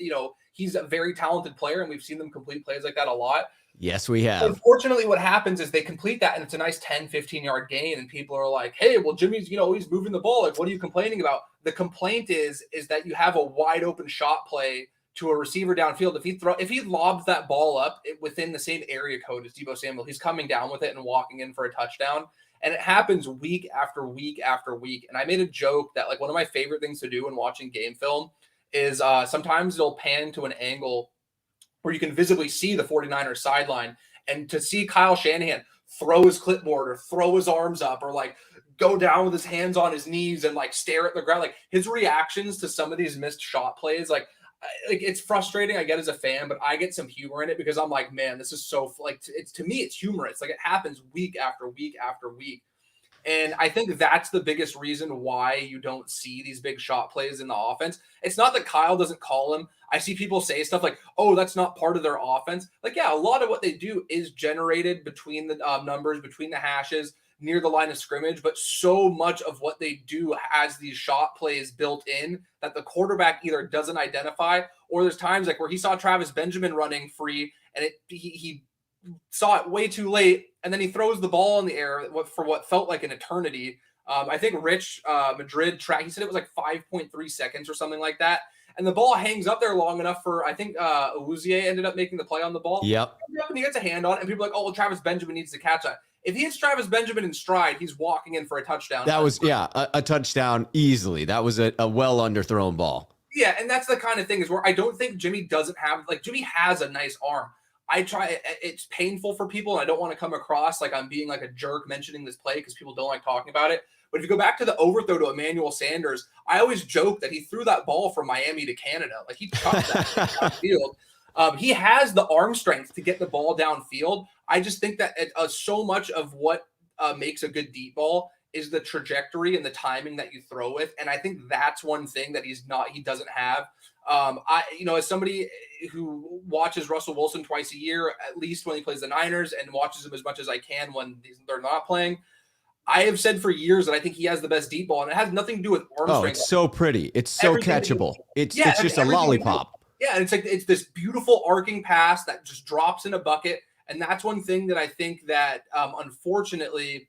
he's a very talented player, and we've seen them complete plays like that a lot. Yes, we have. Unfortunately, what happens is they complete that, and it's a nice 10, 15-yard gain, and people are like, hey, well, Jimmy's, he's moving the ball. Like, what are you complaining about? The complaint is that you have a wide open shot play to a receiver downfield. If he lobs that ball up within the same area code as Deebo Samuel, he's coming down with it and walking in for a touchdown. And it happens week after week after week. And I made a joke that, like, one of my favorite things to do when watching game film is sometimes it'll pan to an angle where you can visibly see the 49ers sideline, and to see Kyle Shanahan throw his clipboard or throw his arms up or like go down with his hands on his knees and like stare at the ground, like his reactions to some of these missed shot plays, like it's frustrating. I get as a fan, but I get some humor in it because I'm like, man, this is so to me, it's humorous. Like it happens week after week after week. And I think that's the biggest reason why you don't see these big shot plays in the offense. It's not that Kyle doesn't call them. I see people say stuff like, oh, that's not part of their offense. Like, yeah, a lot of what they do is generated between the numbers, between the hashes, near the line of scrimmage. But so much of what they do has these shot plays built in that the quarterback either doesn't identify, or there's times like where he saw Travis Benjamin running free and he saw it way too late, and then he throws the ball in the air for what felt like an eternity. I think Rich Madrid he said it was like 5.3 seconds or something like that. And the ball hangs up there long enough for, I think Awuzie ended up making the play on the ball. Yep. And he gets a hand on it, and people are like, oh, well, Travis Benjamin needs to catch that. If he hits Travis Benjamin in stride, he's walking in for a touchdown. That was, a touchdown easily. That was a well underthrown ball. Yeah, and that's the kind of thing is where I don't think Jimmy doesn't have, like, Jimmy has a nice arm. It's painful for people, and I don't want to come across like I'm being like a jerk mentioning this play because people don't like talking about it. But if you go back to the overthrow to Emmanuel Sanders, I always joke that he threw that ball from Miami to Canada. Like, he chucked that downfield. He has the arm strength to get the ball downfield. I just think that so much of what makes a good deep ball is the trajectory and the timing that you throw with. And I think that's one thing that he doesn't have. As somebody who watches Russell Wilson twice a year, at least when he plays the Niners, and watches him as much as I can when they're not playing, I have said for years that I think he has the best deep ball, and it has nothing to do with arm strength. It's so pretty. It's so catchable. It's just a lollipop. Yeah, and it's this beautiful arcing pass that just drops in a bucket. And that's one thing that I think that, unfortunately,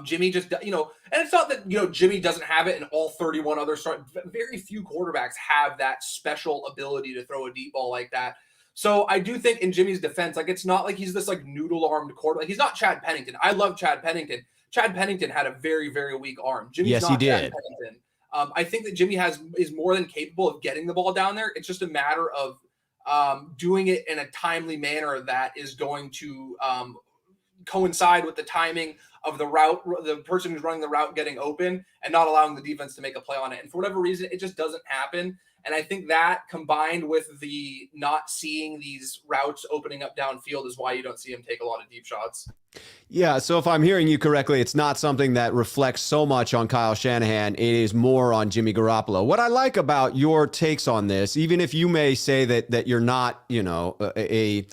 Jimmy just, and it's not that, Jimmy doesn't have it and all 31 other very few quarterbacks have that special ability to throw a deep ball like that. So I do think in Jimmy's defense, like, it's not like he's this like noodle-armed quarterback. He's not Chad Pennington. I love Chad Pennington. Chad Pennington had a very, very weak arm. Jimmy's not Chad Pennington. I think that Jimmy is more than capable of getting the ball down there. It's just a matter of doing it in a timely manner that is going to coincide with the timing of the route, the person who's running the route getting open, and not allowing the defense to make a play on it. And for whatever reason, it just doesn't happen. And I think that, combined with the not seeing these routes opening up downfield, is why you don't see him take a lot of deep shots. Yeah, so if I'm hearing you correctly, it's not something that reflects so much on Kyle Shanahan. It is more on Jimmy Garoppolo. What I like about your takes on this, even if you may say that you're not, that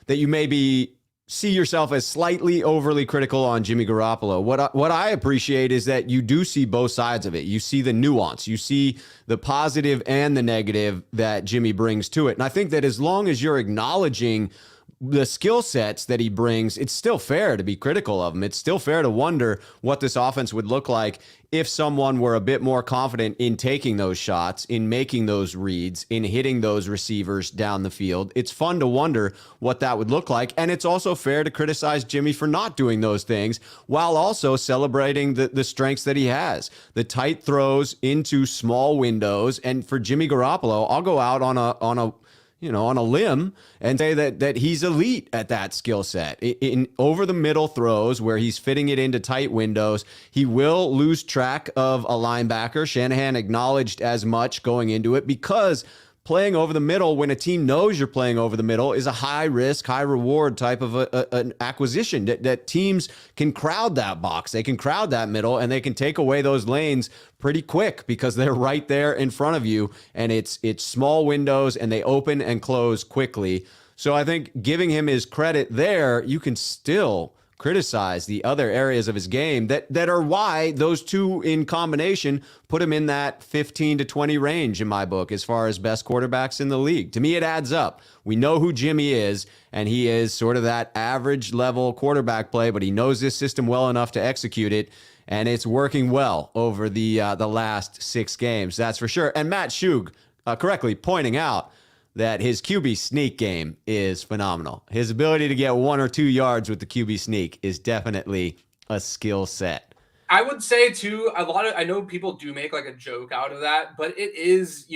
you maybe see yourself as slightly overly critical on Jimmy Garoppolo. What I appreciate is that you do see both sides of it. You see the nuance. You see the positive and the negative that Jimmy brings to it. And I think that as long as you're acknowledging the skill sets that he brings, it's still fair to be critical of him. It's still fair to wonder what this offense would look like if someone were a bit more confident in taking those shots, in making those reads, in hitting those receivers down the field. It's fun to wonder what that would look like. And it's also fair to criticize Jimmy for not doing those things while also celebrating the strengths that he has. The tight throws into small windows. And for Jimmy Garoppolo, I'll go out on a limb and say that he's elite at that skill set. In over the middle throws where he's fitting it into tight windows, he will lose track of a linebacker. Shanahan acknowledged as much going into it, because playing over the middle when a team knows you're playing over the middle is a high risk, high reward type of an acquisition that teams can crowd that box. They can crowd that middle and they can take away those lanes pretty quick because they're right there in front of you, and it's small windows and they open and close quickly. So I think giving him his credit there, you can still criticize the other areas of his game that are why those two in combination put him in that 15 to 20 range in my book as far as best quarterbacks in the league. To me, it adds up. We know who Jimmy is, and he is sort of that average level quarterback play, but he knows this system well enough to execute it, and it's working well over the last 6 games. That's for sure. And Matt Schuh correctly pointing out that his QB sneak game is phenomenal. His ability to get 1 or 2 yards with the QB sneak is definitely a skill set. I would say too, I know people do make like a joke out of that, but it is,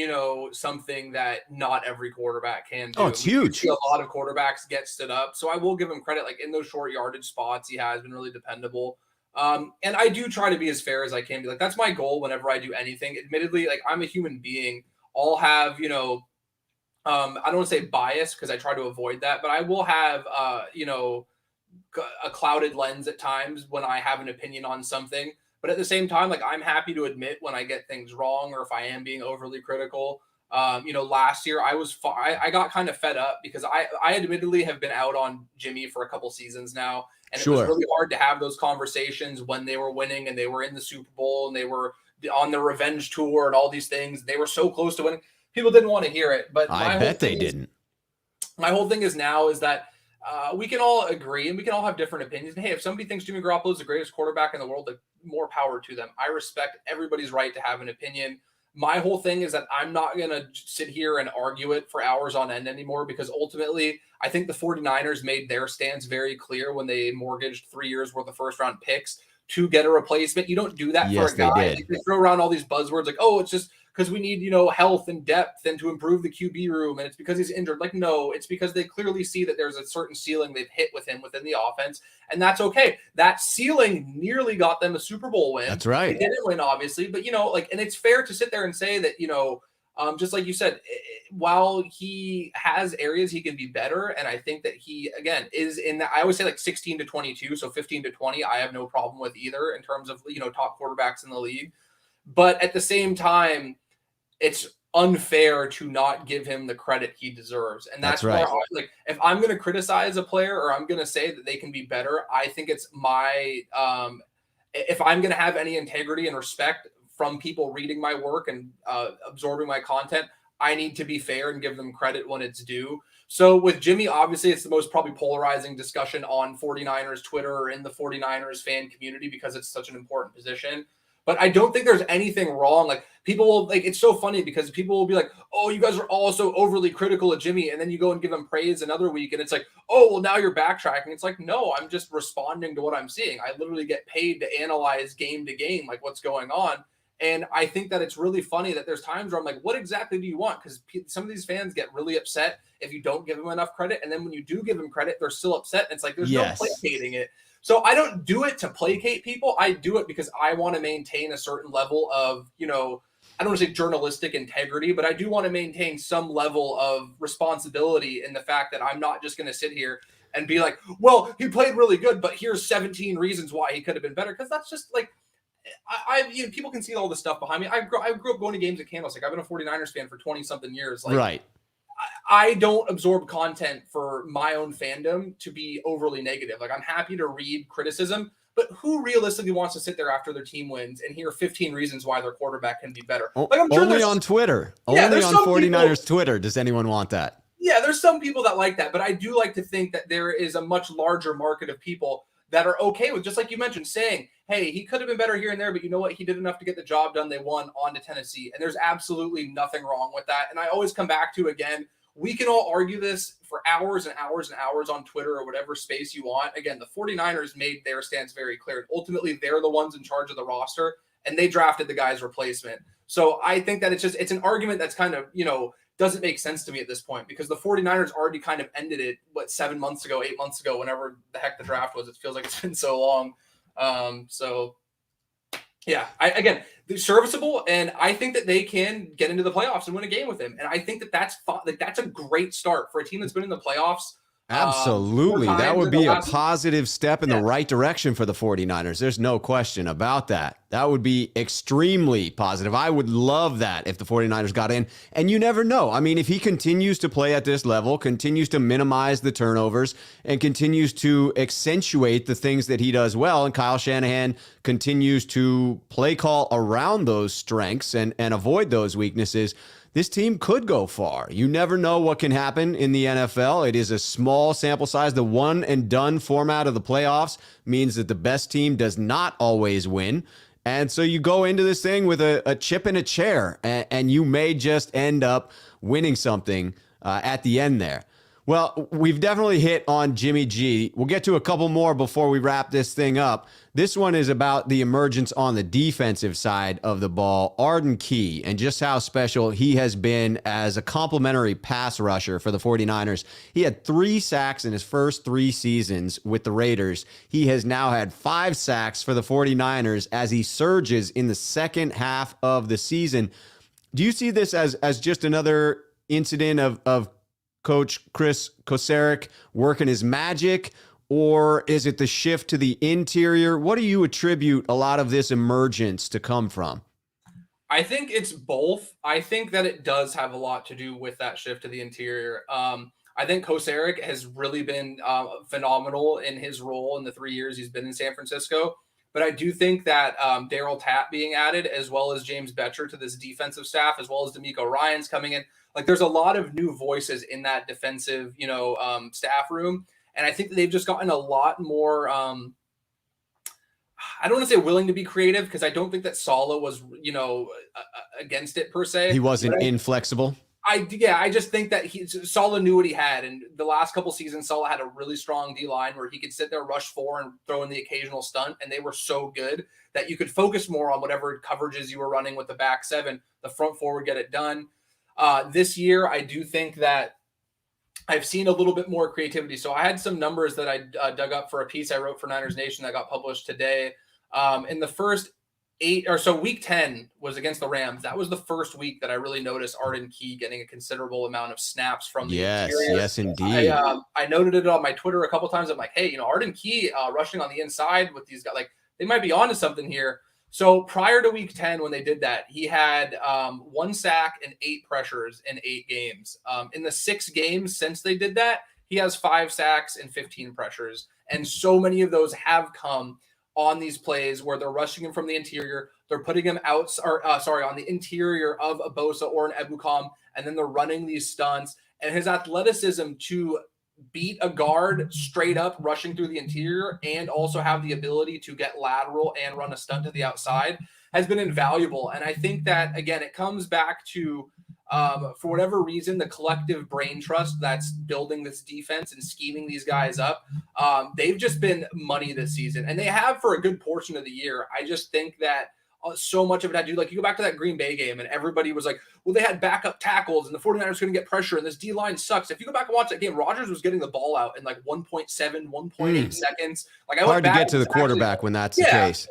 something that not every quarterback can do. Oh, it's huge. See a lot of quarterbacks get stood up. So I will give him credit. Like, in those short yardage spots, he has been really dependable. And I do try to be as fair as I can be. Like, that's my goal whenever I do anything. Admittedly, like, I'm a human being. I'll have, I don't want to say bias because I try to avoid that, but I will have, a clouded lens at times when I have an opinion on something. But at the same time, like, I'm happy to admit when I get things wrong or if I am being overly critical. Last year I got kind of fed up because I admittedly have been out on Jimmy for a couple seasons now. And It was really hard to have those conversations when they were winning and they were in the Super Bowl and they were on the revenge tour and all these things. They were so close to winning. People didn't want to hear it, but I bet they didn't. My whole thing is now is that we can all agree and we can all have different opinions. And hey, if somebody thinks Jimmy Garoppolo is the greatest quarterback in the world, more power to them. I respect everybody's right to have an opinion. My whole thing is that I'm not going to sit here and argue it for hours on end anymore, because ultimately I think the 49ers made their stance very clear when they mortgaged 3 years worth of first round picks to get a replacement. You don't do that for a guy. They throw around all these buzzwords like, oh, it's just because we need, health and depth and to improve the QB room. And it's because he's injured. Like, no, it's because they clearly see that there's a certain ceiling they've hit with him within the offense. And that's okay. That ceiling nearly got them a Super Bowl win. That's right. They didn't win, obviously, but, and it's fair to sit there and say that, just like you said, while he has areas he can be better, and I think that he, again, is in that, I always say like 16 to 22, so 15 to 20, I have no problem with either in terms of, top quarterbacks in the league. But at the same time, it's unfair to not give him the credit he deserves. And that's right. Where, like, if I'm going to criticize a player or I'm going to say that they can be better, I think it's my, if I'm going to have any integrity and respect from people reading my work and absorbing my content, I need to be fair and give them credit when it's due. So with Jimmy, obviously, it's the most probably polarizing discussion on 49ers Twitter or in the 49ers fan community because it's such an important position. But I don't think there's anything wrong. Like, people will, like, it's so funny because people will be like, oh, you guys are all so overly critical of Jimmy. And then you go and give him praise another week. And it's like, oh, well, now you're backtracking. It's like, no, I'm just responding to what I'm seeing. I literally get paid to analyze game to game, like what's going on. And I think that it's really funny that there's times where I'm like, what exactly do you want? Because some of these fans get really upset if you don't give them enough credit. And then when you do give them credit, they're still upset. And it's like, there's no placating it. So I don't do it to placate people. I do it because I want to maintain a certain level of, I don't want to say journalistic integrity, but I do want to maintain some level of responsibility in the fact that I'm not just going to sit here and be like, well, he played really good, but here's 17 reasons why he could have been better. Because that's just like, people can see all the stuff behind me. I grew up going to games at Candlestick. I've been a 49ers fan for 20 something years. Like, right. I don't absorb content for my own fandom to be overly negative. Like, I'm happy to read criticism, but who realistically wants to sit there after their team wins and hear 15 reasons why their quarterback can be better? Like, I'm sure only on Twitter. Yeah, only on 49ers Twitter does anyone want that. Yeah, there's some people that like that, but I do like to think that there is a much larger market of people that are okay with, just like you mentioned, saying, hey, he could have been better here and there, but you know what? He did enough to get the job done. They won on to Tennessee. And there's absolutely nothing wrong with that. And I always come back to, again, we can all argue this for hours and hours and hours on Twitter or whatever space you want. Again, the 49ers made their stance very clear. Ultimately, they're the ones in charge of the roster, and they drafted the guy's replacement. So I think that it's an argument that's kind of, doesn't make sense to me at this point because the 49ers already kind of ended it, 7 months ago, 8 months ago, whenever the heck the draft was. It feels like it's been so long. So yeah, they're serviceable, and I think that they can get into the playoffs and win a game with him. And I think that that's a great start for a team that's been in the playoffs. Absolutely. That would be a positive step in the right direction for the 49ers. There's no question about that. That would be extremely positive. I would love that if the 49ers got in. And you never know. I mean, if he continues to play at this level, continues to minimize the turnovers, and continues to accentuate the things that he does well, and Kyle Shanahan continues to play call around those strengths and avoid those weaknesses, this team could go far. You never know what can happen in the NFL. It is a small sample size. The one and done format of the playoffs means that the best team does not always win. And so you go into this thing with a chip in a chair, and you may just end up winning something at the end there. Well, we've definitely hit on Jimmy G. We'll get to a couple more before we wrap this thing up. This one is about the emergence on the defensive side of the ball, Arden Key, and just how special he has been as a complimentary pass rusher for the 49ers. He had 3 sacks in his first 3 seasons with the Raiders. He has now had 5 sacks for the 49ers as he surges in the second half of the season. Do you see this as just another incident of Coach Chris Kocurek working his magic, or is it the shift to the interior? What do you attribute a lot of this emergence to come from? I think it's both. I think that it does have a lot to do with that shift to the interior. I think Kocurek has really been phenomenal in his role in the 3 years he's been in San Francisco. But I do think that Darryl Tapp being added, as well as James Betcher to this defensive staff, as well as D'Amico Ryans coming in, like, there's a lot of new voices in that defensive, staff room. And I think that they've just gotten a lot more, I don't want to say willing to be creative, because I don't think that Saleh was, against it per se. He wasn't inflexible. I just think that Saleh knew what he had, and the last couple seasons, Saleh had a really strong D line where he could sit there, rush 4, and throw in the occasional stunt, and they were so good that you could focus more on whatever coverages you were running with the back 7. The front 4 would get it done. This year, I do think that I've seen a little bit more creativity. So I had some numbers that I dug up for a piece I wrote for Niners Nation that got published today. In the first 8 or so, week 10 was against the Rams. That was the first week that I really noticed Arden Key getting a considerable amount of snaps from the interior. Yes, indeed. I noted it on my Twitter a couple times. I'm like, hey, Arden Key rushing on the inside with these guys, like they might be onto something here. So prior to week 10, when they did that, he had 1 sack and 8 pressures in 8 games. In the 6 games since they did that, he has 5 sacks and 15 pressures. And so many of those have come on these plays where they're rushing him from the interior. They're putting him on the interior of a Bosa or an Ebukam, and then they're running these stunts. And his athleticism to beat a guard straight up rushing through the interior and also have the ability to get lateral and run a stunt to the outside has been invaluable. And I think that, again, it comes back to, for whatever reason, the collective brain trust that's building this defense and scheming these guys up. They've just been money this season, and they have for a good portion of the year. I just think that so much of it had to do, like, you go back to that Green Bay game and everybody was like, well, they had backup tackles and the 49ers couldn't get pressure and this D-line sucks. If you go back and watch that game, Rodgers was getting the ball out in like 1.7, 1.8 seconds. Like, hard to get to the quarterback when that's the case.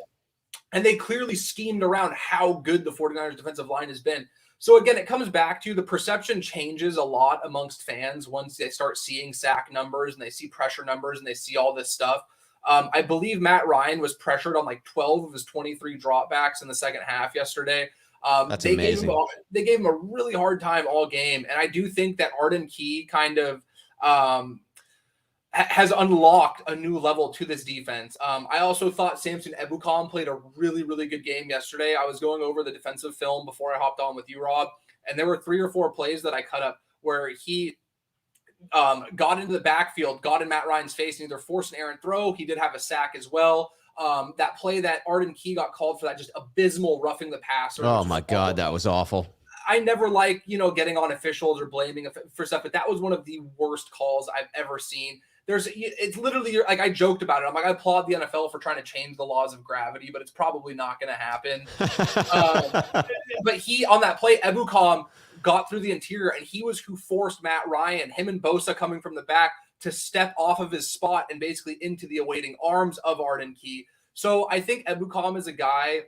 And they clearly schemed around how good the 49ers defensive line has been. So again, it comes back to the perception changes a lot amongst fans once they start seeing sack numbers and they see pressure numbers and they see all this stuff. I believe Matt Ryan was pressured on like 12 of his 23 dropbacks in the second half yesterday. That's amazing. They gave him a really hard time all game. And I do think that Arden Key kind of has unlocked a new level to this defense. I also thought Samson Ebukam played a really, really good game yesterday. I was going over the defensive film before I hopped on with you, Rob, and there were 3 or 4 plays that I cut up where he got into the backfield, got in Matt Ryan's face, and either forced an errant throw. He did have a sack as well. That play that Arden Key got called for, that just abysmal roughing the passer. Oh my God, that was awful. I never like, getting on officials or blaming for stuff, but that was one of the worst calls I've ever seen. It's literally like, I joked about it. I'm like, I applaud the NFL for trying to change the laws of gravity, but it's probably not going to happen. But he, on that play, Ebukam got through the interior, and he was who forced Matt Ryan, him and Bosa coming from the back, to step off of his spot and basically into the awaiting arms of Arden Key. So I think Ebukam is a guy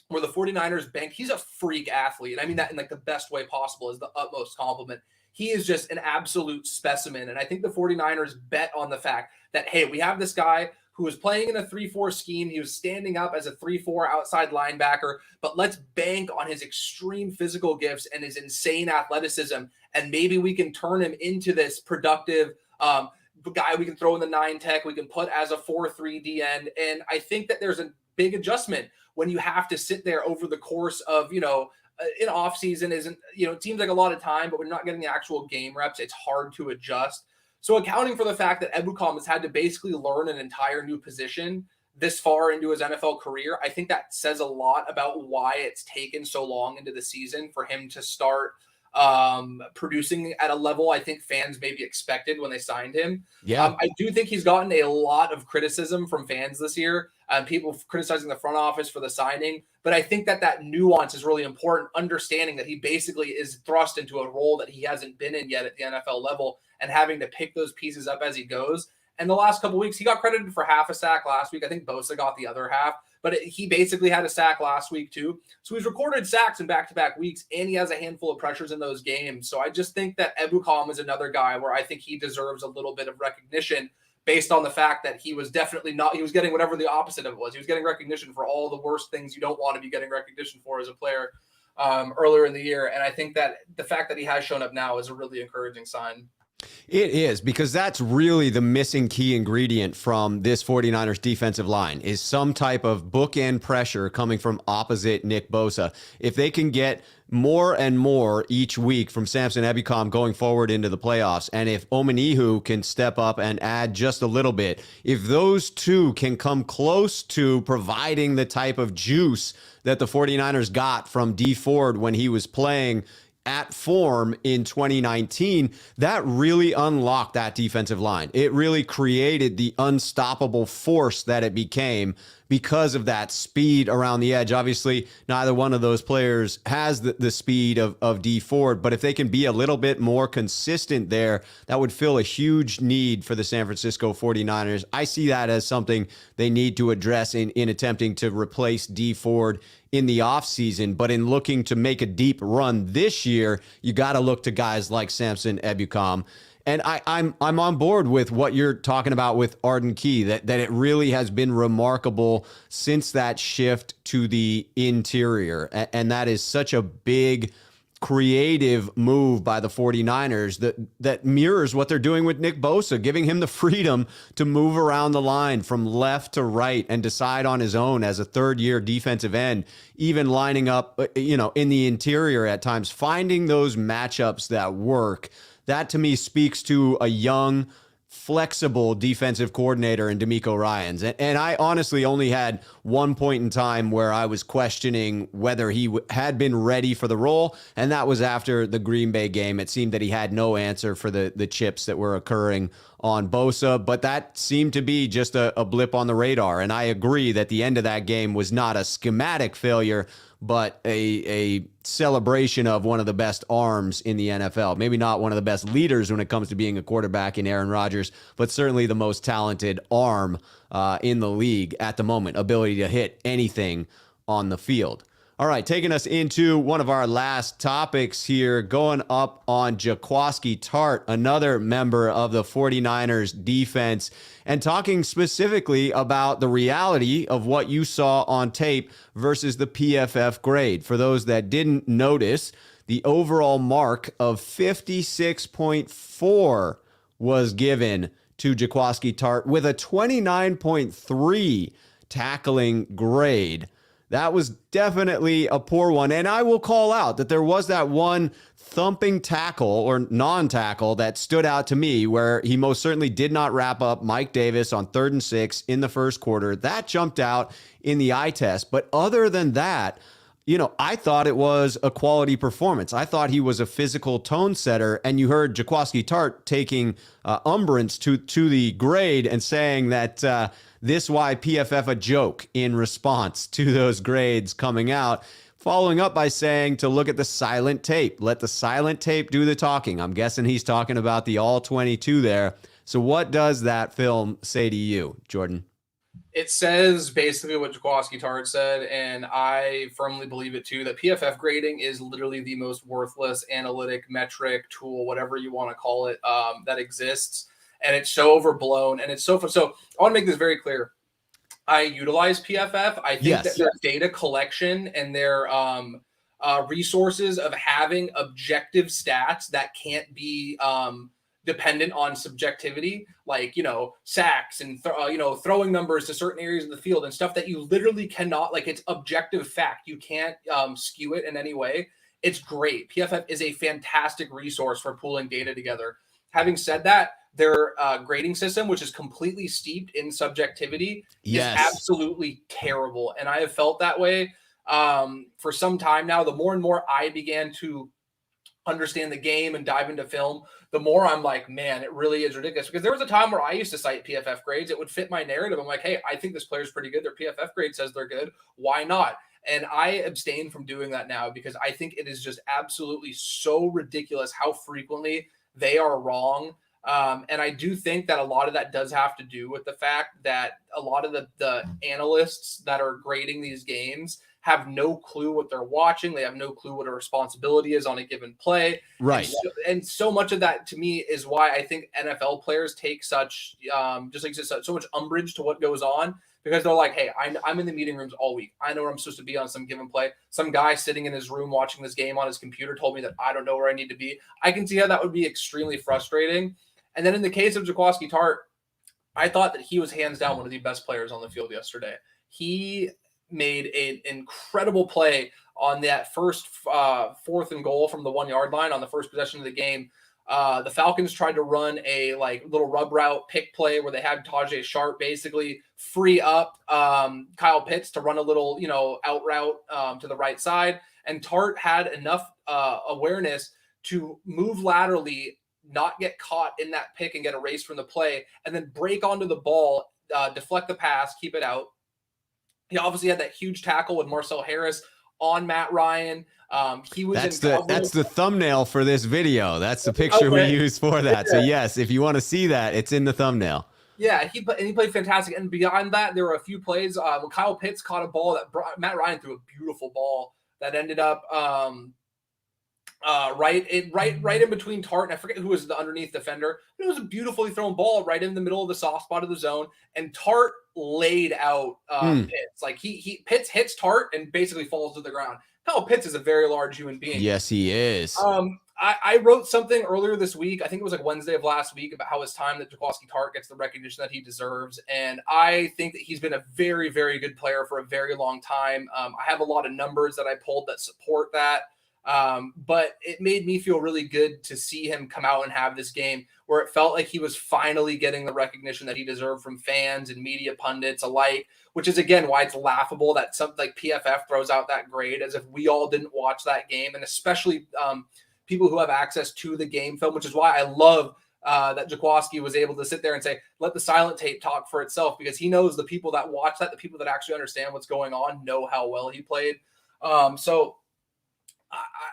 where the 49ers banked. He's a freak athlete. And I mean that in like the best way possible, is the utmost compliment. He is just an absolute specimen. And I think the 49ers bet on the fact that, hey, we have this guy who was playing in a 3-4 scheme. He was standing up as a 3-4 outside linebacker, but let's bank on his extreme physical gifts and his insane athleticism. And maybe we can turn him into this productive guy we can throw in the 9 tech, we can put as a 4-3 D end. And I think that there's a big adjustment when you have to sit there over the course of, in off season isn't, it seems like a lot of time, but we're not getting the actual game reps. It's hard to adjust. So accounting for the fact that Ebukam has had to basically learn an entire new position this far into his NFL career, I think that says a lot about why it's taken so long into the season for him to start producing at a level I think fans maybe expected when they signed him. Yeah. I do think he's gotten a lot of criticism from fans this year, people criticizing the front office for the signing, but I think that nuance is really important, understanding that he basically is thrust into a role that he hasn't been in yet at the NFL level and having to pick those pieces up as he goes. And the last couple of weeks, he got credited for half a sack last week. I think Bosa got the other half, but he basically had a sack last week too. So he's recorded sacks in back-to-back weeks, and he has a handful of pressures in those games. So I just think that Ebukam is another guy where I think he deserves a little bit of recognition based on the fact that he was definitely not, he was getting whatever the opposite of it was. He was getting recognition for all the worst things you don't want to be getting recognition for as a player earlier in the year. And I think that the fact that he has shown up now is a really encouraging sign. It is, because that's really the missing key ingredient from this 49ers defensive line, is some type of bookend pressure coming from opposite Nick Bosa. If they can get more and more each week from Samson Ebukam going forward into the playoffs, and if Omenihu can step up and add just a little bit, if those two can come close to providing the type of juice that the 49ers got from D Ford when he was playing at form in 2019, that really unlocked that defensive line. It really created the unstoppable force that it became because of that speed around the edge. Obviously, neither one of those players has the speed of D Ford, but if they can be a little bit more consistent there, that would fill a huge need for the San Francisco 49ers. I see that as something they need to address in attempting to replace D Ford in the offseason. But in looking to make a deep run this year, you got to look to guys like Samson Ebukam. And I'm on board with what you're talking about with Arden Key, that it really has been remarkable since that shift to the interior. And that is such a big creative move by the 49ers that mirrors what they're doing with Nick Bosa, giving him the freedom to move around the line from left to right and decide on his own as a third-year defensive end, even lining up, in the interior at times, finding those matchups that work. That to me speaks to a young, flexible defensive coordinator in DeMeco Ryans. And I honestly only had one point in time where I was questioning whether he had been ready for the role, and that was after the Green Bay game. It seemed that he had no answer for the chips that were occurring on Bosa, but that seemed to be just a blip on the radar. And I agree that the end of that game was not a schematic failure, but a celebration of one of the best arms in the NFL. Maybe not one of the best leaders when it comes to being a quarterback in Aaron Rodgers, but certainly the most talented arm in the league at the moment, ability to hit anything on the field. All right, taking us into one of our last topics here, going up on Jaquiski Tartt, another member of the 49ers defense, and talking specifically about the reality of what you saw on tape versus the PFF grade. For those that didn't notice, the overall mark of 56.4 was given to Jaquiski Tartt with a 29.3 tackling grade. That was definitely a poor one. And I will call out that there was that one thumping tackle or non-tackle that stood out to me where he most certainly did not wrap up Mike Davis on 3rd and 6 in the first quarter. That jumped out in the eye test. But other than that, I thought it was a quality performance. I thought he was a physical tone setter. And you heard Jaquiski Tartt taking umbrance to the grade and saying that this why PFF a joke in response to those grades coming out, following up by saying to look at the silent tape. Let the silent tape do the talking. I'm guessing he's talking about the all 22 there. So what does that film say to you, Jordan? It says basically what Jaquiski Tartt said, and I firmly believe it too, that PFF grading is literally the most worthless analytic metric tool, whatever you want to call it, that exists. And it's so overblown, and it's so fun. So I want to make this very clear. I utilize PFF. I think that their data collection and their resources of having objective stats that can't be dependent on subjectivity, like, sacks and, throwing numbers to certain areas of the field and stuff that you literally cannot, like, it's objective fact. You can't skew it in any way. It's great. PFF is a fantastic resource for pooling data together. Having said that, their grading system, which is completely steeped in subjectivity, is absolutely terrible. And I have felt that way for some time now. The more and more I began to understand the game and dive into film, the more I'm like, man, it really is ridiculous. Because there was a time where I used to cite PFF grades. It would fit my narrative. I'm like, hey, I think this player's pretty good. Their PFF grade says they're good. Why not? And I abstain from doing that now because I think it is just absolutely so ridiculous how frequently they are wrong. And I do think that a lot of that does have to do with the fact that a lot of the analysts that are grading these games have no clue what they're watching. They have no clue what a responsibility is on a given play. Right. And so much of that to me is why I think NFL players take such, so much umbrage to what goes on, because they're like, hey, I'm in the meeting rooms all week. I know where I'm supposed to be on some given play. Some guy sitting in his room watching this game on his computer told me that I don't know where I need to be. I can see how that would be extremely frustrating. And then in the case of Jaquiski Tartt, I thought that he was hands down one of the best players on the field yesterday. He made an incredible play on that first 4th and goal from the 1-yard line on the first possession of the game. The Falcons tried to run a little rub route pick play where they had Tajay Sharp basically free up Kyle Pitts to run a little, out route to the right side. and Tart had enough awareness to move laterally, not get caught in that pick and get erased from the play, and then break onto the ball, deflect the pass, keep it out. He obviously had that huge tackle with Marcel Harris on Matt Ryan. He was that's the thumbnail for this video. That's the picture we used for that. So yes, if you want to see that, it's in the thumbnail. Yeah, he played fantastic. And beyond that, there were a few plays when Kyle Pitts caught a ball that Matt Ryan threw a beautiful ball that ended up right in between Tart and I forget who was the underneath defender. But it was a beautifully thrown ball right in the middle of the soft spot of the zone, and Tart laid out Pitts. Like Pitts hits Tart and basically falls to the ground. Kyle Pitts is a very large human being. Yes, he is. I wrote something earlier this week, I think it was like Wednesday of last week, about how it's time that Jaquiski Tartt gets the recognition that he deserves. And I think that he's been a very, very good player for a very long time. I have a lot of numbers that I pulled that support that. But it made me feel really good to see him come out and have this game where it felt like he was finally getting the recognition that he deserved from fans and media pundits alike, which is, again, why it's laughable that something like PFF throws out that grade as if we all didn't watch that game. And especially people who have access to the game film, which is why I love that Jaquiski was able to sit there and say, let the silent tape talk for itself, because he knows the people that watch that, the people that actually understand what's going on, know how well he played. So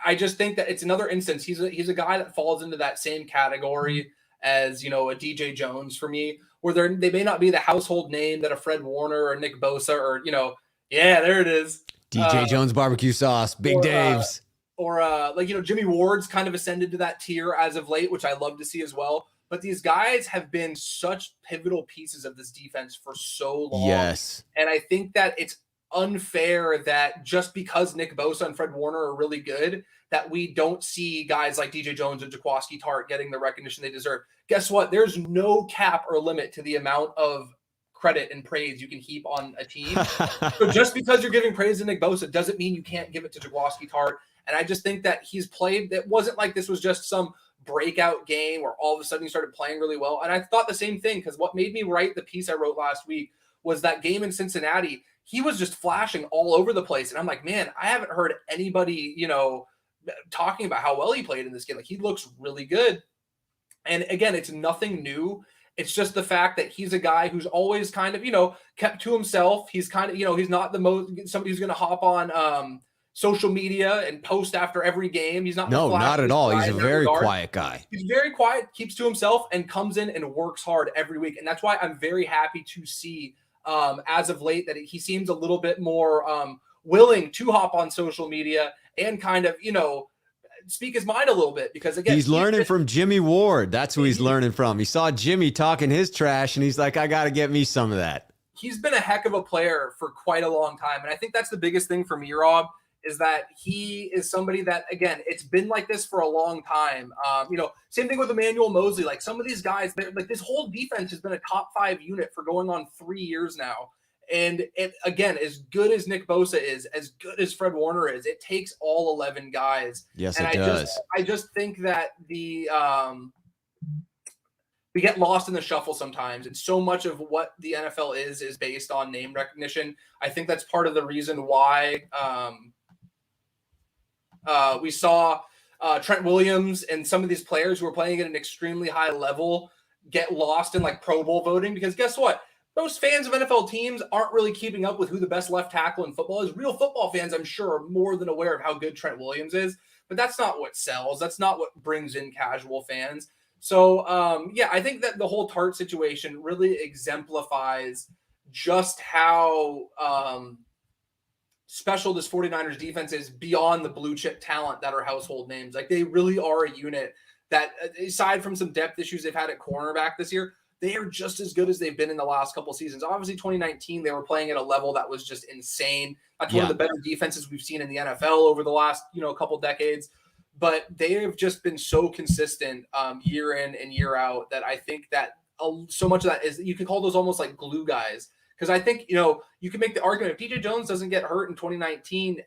I just think that it's another instance. He's a guy that falls into that same category as, a DJ Jones for me, where they may not be the household name that a Fred Warner or Nick Bosa or, yeah, there it is. DJ Jones barbecue sauce, Big Dave's. Or Jimmy Ward's kind of ascended to that tier as of late, which I love to see as well. But these guys have been such pivotal pieces of this defense for so long. Yes. And I think that it's unfair that just because Nick Bosa and Fred Warner are really good, that we don't see guys like DJ Jones and Jaquiski Tartt getting the recognition they deserve. Guess what? There's no cap or limit to the amount of credit and praise you can heap on a team. So just because you're giving praise to Nick Bosa doesn't mean you can't give it to Jaquiski Tartt. And I just think that he's played, it wasn't like this was just some breakout game where all of a sudden he started playing really well. And I thought the same thing, because what made me write the piece I wrote last week was that game in Cincinnati. He was just flashing all over the place. And I'm like, man, I haven't heard anybody, talking about how well he played in this game. Like, he looks really good. And again, it's nothing new. It's just the fact that he's a guy who's always kind of, kept to himself. He's kind of, he's not somebody who's going to hop on social media and post after every game. He's not. No, not at all. He's a very quiet guy. He's very quiet, keeps to himself, and comes in and works hard every week. And that's why I'm very happy to see as of late that he seems a little bit more willing to hop on social media and kind of, speak his mind a little bit, because again, he's learning from Jimmy Ward. That's who he's learning from. He saw Jimmy talking his trash and he's like, I got to get me some of that. He's been a heck of a player for quite a long time. And I think that's the biggest thing for me, Rob, is that he is somebody that, again, it's been like this for a long time. Same thing with Emmanuel Mosley. Like, some of these guys, like, this whole defense has been a top 5 unit for going on 3 years now. And it, again, as good as Nick Bosa is, as good as Fred Warner is, it takes all 11 guys. Yes, and it does. I just think that we get lost in the shuffle sometimes. And so much of what the NFL is based on name recognition. I think that's part of the reason why we saw Trent Williams and some of these players who are playing at an extremely high level get lost in like Pro Bowl voting, because guess what? Most fans of NFL teams aren't really keeping up with who the best left tackle in football is. Real football fans, I'm sure, are more than aware of how good Trent Williams is, but that's not what sells. That's not what brings in casual fans. So, I think that the whole Tart situation really exemplifies just how special this 49ers defense is beyond the blue chip talent that are household names. Like, they really are a unit that, aside from some depth issues they've had at cornerback this year, they are just as good as they've been in the last couple of seasons. Obviously, 2019, they were playing at a level that was just insane. That's one of the better defenses we've seen in the NFL over the last, couple decades. But they have just been so consistent year in and year out that I think that so much of that is, you could call those almost like glue guys. Because I think, you can make the argument, if DJ Jones doesn't get hurt in 2019,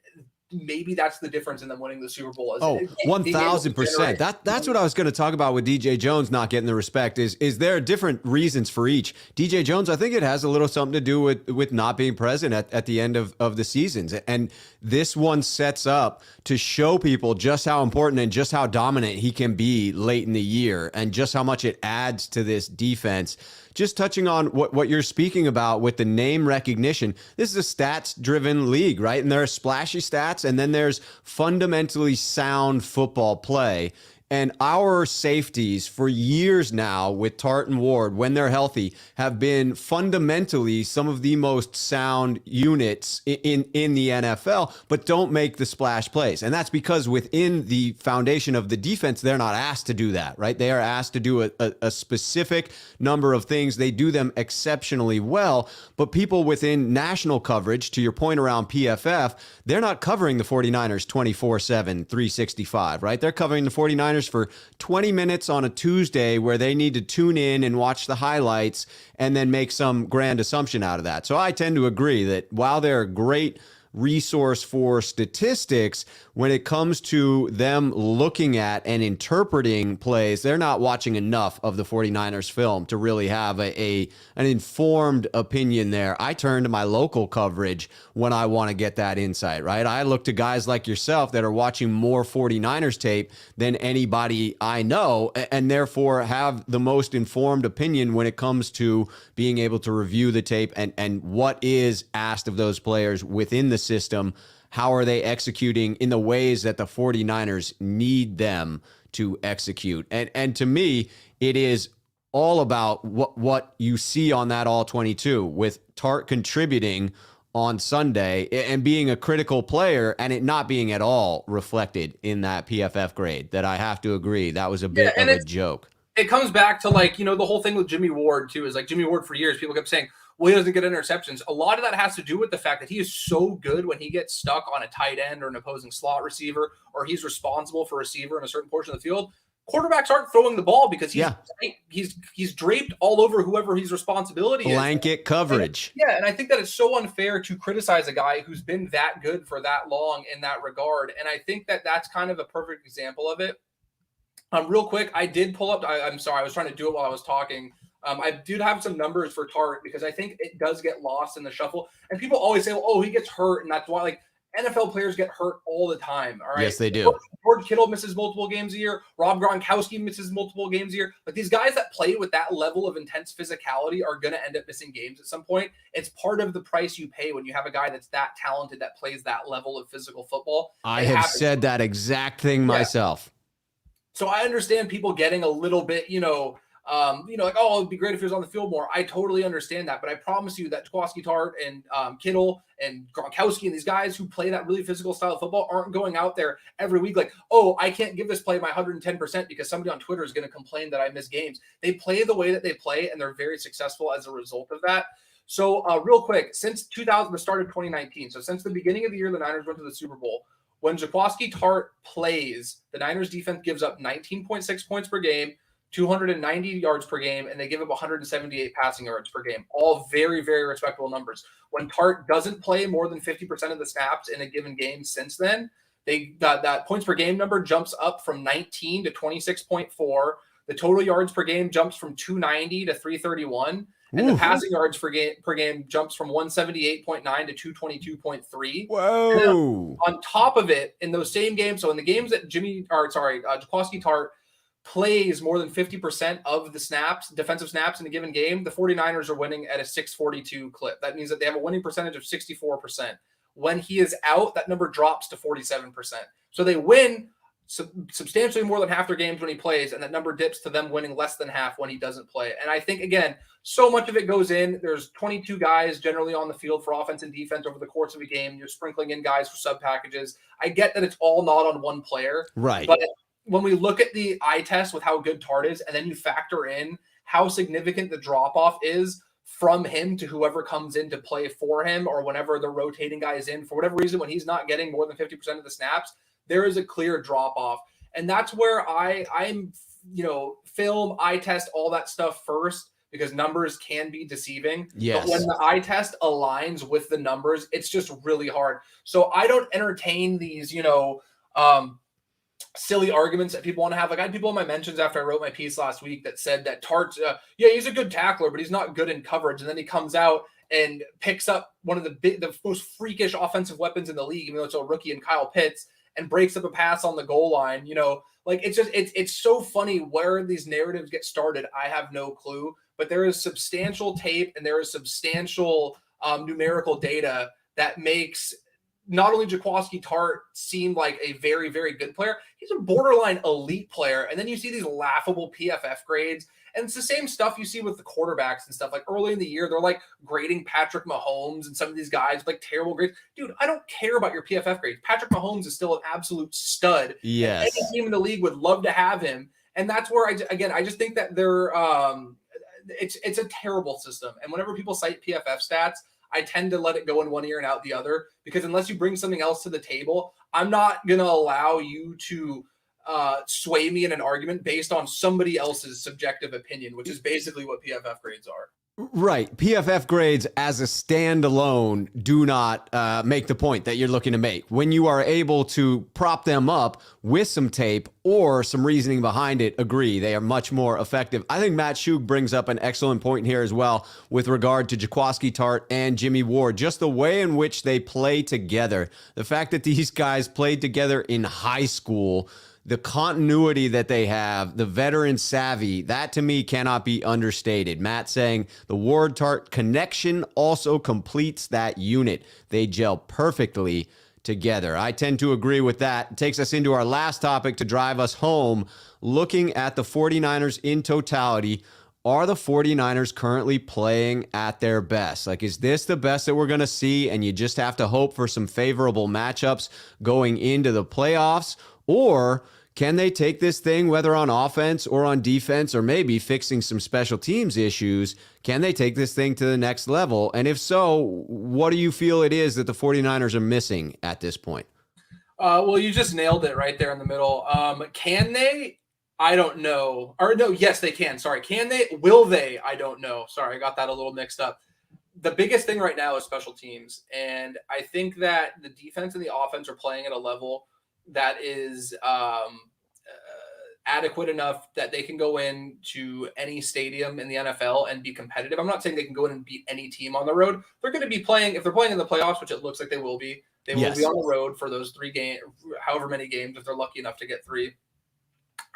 maybe that's the difference in them winning the Super Bowl. Is Oh, 1,000%. That's what I was going to talk about with DJ Jones not getting the respect. Is there different reasons for each? DJ Jones, I think it has a little something to do with not being present at the end of the seasons. And this one sets up to show people just how important and just how dominant he can be late in the year and just how much it adds to this defense. Just touching on what you're speaking about with the name recognition, this is a stats-driven league, right? And there are splashy stats, and then there's fundamentally sound football play. And our safeties for years now with Tart and Ward, when they're healthy, have been fundamentally some of the most sound units in the NFL, but don't make the splash plays. And that's because within the foundation of the defense, they're not asked to do that, right? They are asked to do a specific number of things. They do them exceptionally well, but people within national coverage, to your point around PFF, they're not covering the 49ers 24/7, 365, right? They're covering the 49ers for 20 minutes on a Tuesday where they need to tune in and watch the highlights and then make some grand assumption out of that. So I tend to agree that while they're a great resource for statistics, when it comes to them looking at and interpreting plays, they're not watching enough of the 49ers film to really have an informed opinion there. I turn to my local coverage when I want to get that insight, right? I look to guys like yourself that are watching more 49ers tape than anybody I know, and therefore have the most informed opinion when it comes to being able to review the tape and what is asked of those players within the system. How are they executing in the ways that the 49ers need them to execute? And to me, it is all about what you see on that all 22 with Tart contributing on Sunday and being a critical player and it not being at all reflected in that PFF grade. That I have to agree, that was a bit of a joke. It comes back to the whole thing with Jimmy Ward too, is like Jimmy Ward for years, people kept saying, well, he doesn't get interceptions. A lot of that has to do with the fact that he is so good when he gets stuck on a tight end or an opposing slot receiver, or he's responsible for a receiver in a certain portion of the field. Quarterbacks aren't throwing the ball because he's draped all over whoever his responsibility is. Blanket coverage. And I think that it's so unfair to criticize a guy who's been that good for that long in that regard. And I think that that's kind of a perfect example of it. Real quick, I did pull up. I'm sorry, I was trying to do it while I was talking. I did have some numbers for Tart because I think it does get lost in the shuffle. And people always say, oh, he gets hurt. And that's why, like, NFL players get hurt all the time. All right. Yes, they do. George Kittle misses multiple games a year. Rob Gronkowski misses multiple games a year. But these guys that play with that level of intense physicality are going to end up missing games at some point. It's part of the price you pay when you have a guy that's that talented, that plays that level of physical football. I have said that exact thing myself. So I understand people getting a little bit, like, oh, it'd be great if he was on the field more. I totally understand that. But I promise you that Jaquiski Tartt and Kittle and Gronkowski and these guys who play that really physical style of football aren't going out there every week like, oh, I can't give this play my 110% because somebody on Twitter is going to complain that I miss games. They play the way that they play, and they're very successful as a result of that. So real quick, since 2000, the start of 2019, so since the beginning of the year the Niners went to the Super Bowl, when Jaquiski Tartt plays, the Niners defense gives up 19.6 points per game, 290 yards per game, and they give up 178 passing yards per game. All very, very respectable numbers. When Tart doesn't play more than 50% of the snaps in a given game since then, that points per game number jumps up from 19 to 26.4. The total yards per game jumps from 290 to 331. And the passing yards per game jumps from 178.9 to 222.3. Whoa! On top of it, in those same games, so in the games that Jaquiski Tartt plays more than 50% of the snaps, defensive snaps in a given game, the 49ers are winning at a 642 clip. That means that they have a winning percentage of 64%. When he is out, that number drops to 47%. So they win substantially more than half their games when he plays, and that number dips to them winning less than half when he doesn't play. And I think, again, so much of it goes in. There's 22 guys generally on the field for offense and defense over the course of a game. You're sprinkling in guys for sub packages. I get that it's all not on one player. Right. But when we look at the eye test with how good Tart is, and then you factor in how significant the drop-off is from him to whoever comes in to play for him, or whenever the rotating guy is in, for whatever reason, when he's not getting more than 50% of the snaps, there is a clear drop-off. And that's where I'm film, eye test, all that stuff first, because numbers can be deceiving. Yes. But when the eye test aligns with the numbers, it's just really hard. So I don't entertain these, silly arguments that people want to have. Like, I had people in my mentions after I wrote my piece last week that said that Tart, he's a good tackler, but he's not good in coverage. And then he comes out and picks up one of the most freakish offensive weapons in the league, even though it's a rookie in Kyle Pitts, and breaks up a pass on the goal line. Like, it's so funny where these narratives get started. I have no clue, but there is substantial tape and there is substantial numerical data that makes not only Jaquiski Tartt seem like a very, very good player, he's a borderline elite player. And then you see these laughable PFF grades. And it's the same stuff you see with the quarterbacks and stuff. Like, early in the year, they're like grading Patrick Mahomes and some of these guys with like terrible grades. Dude, I don't care about your PFF grades. Patrick Mahomes is still an absolute stud. Yes. Any team in the league would love to have him. And that's where I just think that they're it's a terrible system. And whenever people cite PFF stats, I tend to let it go in one ear and out the other, because unless you bring something else to the table, I'm not going to allow you to sway me in an argument based on somebody else's subjective opinion, which is basically what PFF grades are. Right. PFF grades as a standalone do not make the point that you're looking to make. When you are able to prop them up with some tape or some reasoning behind it, agree, they are much more effective. I think Matt Schuh brings up an excellent point here as well with regard to Jaquiski Tartt and Jimmy Ward, just the way in which they play together. The fact that these guys played together in high school, the continuity that they have, the veteran savvy, that to me cannot be understated. Matt saying the Ward-Tartt connection also completes that unit. They gel perfectly together. I tend to agree with that. It takes us into our last topic to drive us home, looking at the 49ers in totality. Are the 49ers currently playing at their best? Like, is this the best that we're going to see, and you just have to hope for some favorable matchups going into the playoffs? Or can they take this thing, whether on offense or on defense, or maybe fixing some special teams issues, can they take this thing to the next level? And if so, what do you feel it is that the 49ers are missing at this point? Well, you just nailed it right there in the middle. Can they? I don't know. Or no, yes, they can. Sorry. Can they? Will they? I don't know. Sorry, I got that a little mixed up. The biggest thing right now is special teams. And I think that the defense and the offense are playing at a level that is adequate enough that they can go into any stadium in the NFL and be competitive. I'm not saying they can go in and beat any team on the road. They're going to be playing, if they're playing in the playoffs, which it looks like they will be, they will be on the road for those 3 games, however many games, if they're lucky enough to get 3.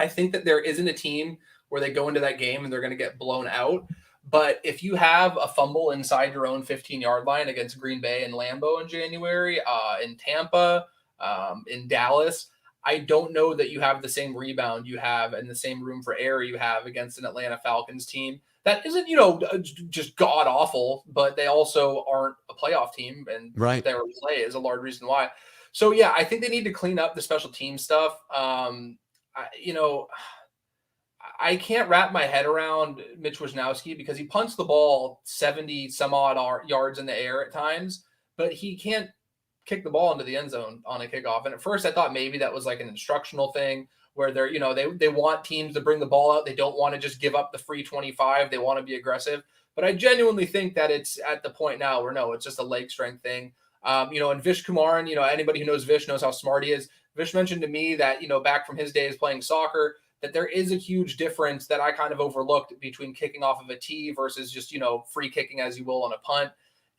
I think that there isn't a team where they go into that game and they're going to get blown out. But if you have a fumble inside your own 15-yard line against Green Bay and Lambeau in January, in Tampa, in Dallas, I don't know that you have the same rebound you have and the same room for error you have against an Atlanta Falcons team that isn't, just god awful, but they also aren't a playoff team, and their play is a large reason why. So yeah, I think they need to clean up the special team stuff. I can't wrap my head around Mitch Wisnowski, because he punts the ball 70 some odd yards in the air at times, but he can't kick the ball into the end zone on a kickoff. And at first I thought maybe that was like an instructional thing where they're, they want teams to bring the ball out. They don't want to just give up the free 25. They want to be aggressive. But I genuinely think that it's at the point now where no, it's just a leg strength thing. And Vish Kumaran, anybody who knows Vish knows how smart he is. Vish mentioned to me that, back from his days playing soccer, that there is a huge difference that I kind of overlooked between kicking off of a tee versus just, free kicking as you will on a punt.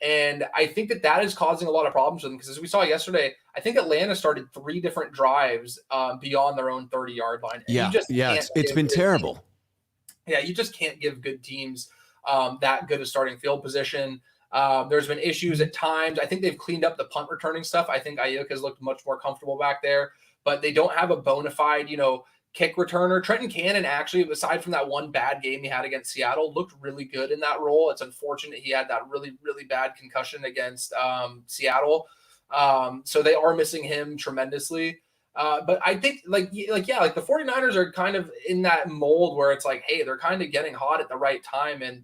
And I think that is causing a lot of problems for them, because as we saw yesterday, I think Atlanta started 3 different drives beyond their own 30-yard line. And It's been terrible. You just can't give good teams that good a starting field position. There's been issues at times. I think they've cleaned up the punt returning stuff. I think Ayuk has looked much more comfortable back there, but they don't have a bona fide, kick returner. Trenton Cannon, actually, aside from that one bad game he had against Seattle, looked really good in that role. It's unfortunate he had that really, really bad concussion against Seattle. So they are missing him tremendously. But I think the 49ers are kind of in that mold where it's like, hey, they're kind of getting hot at the right time. And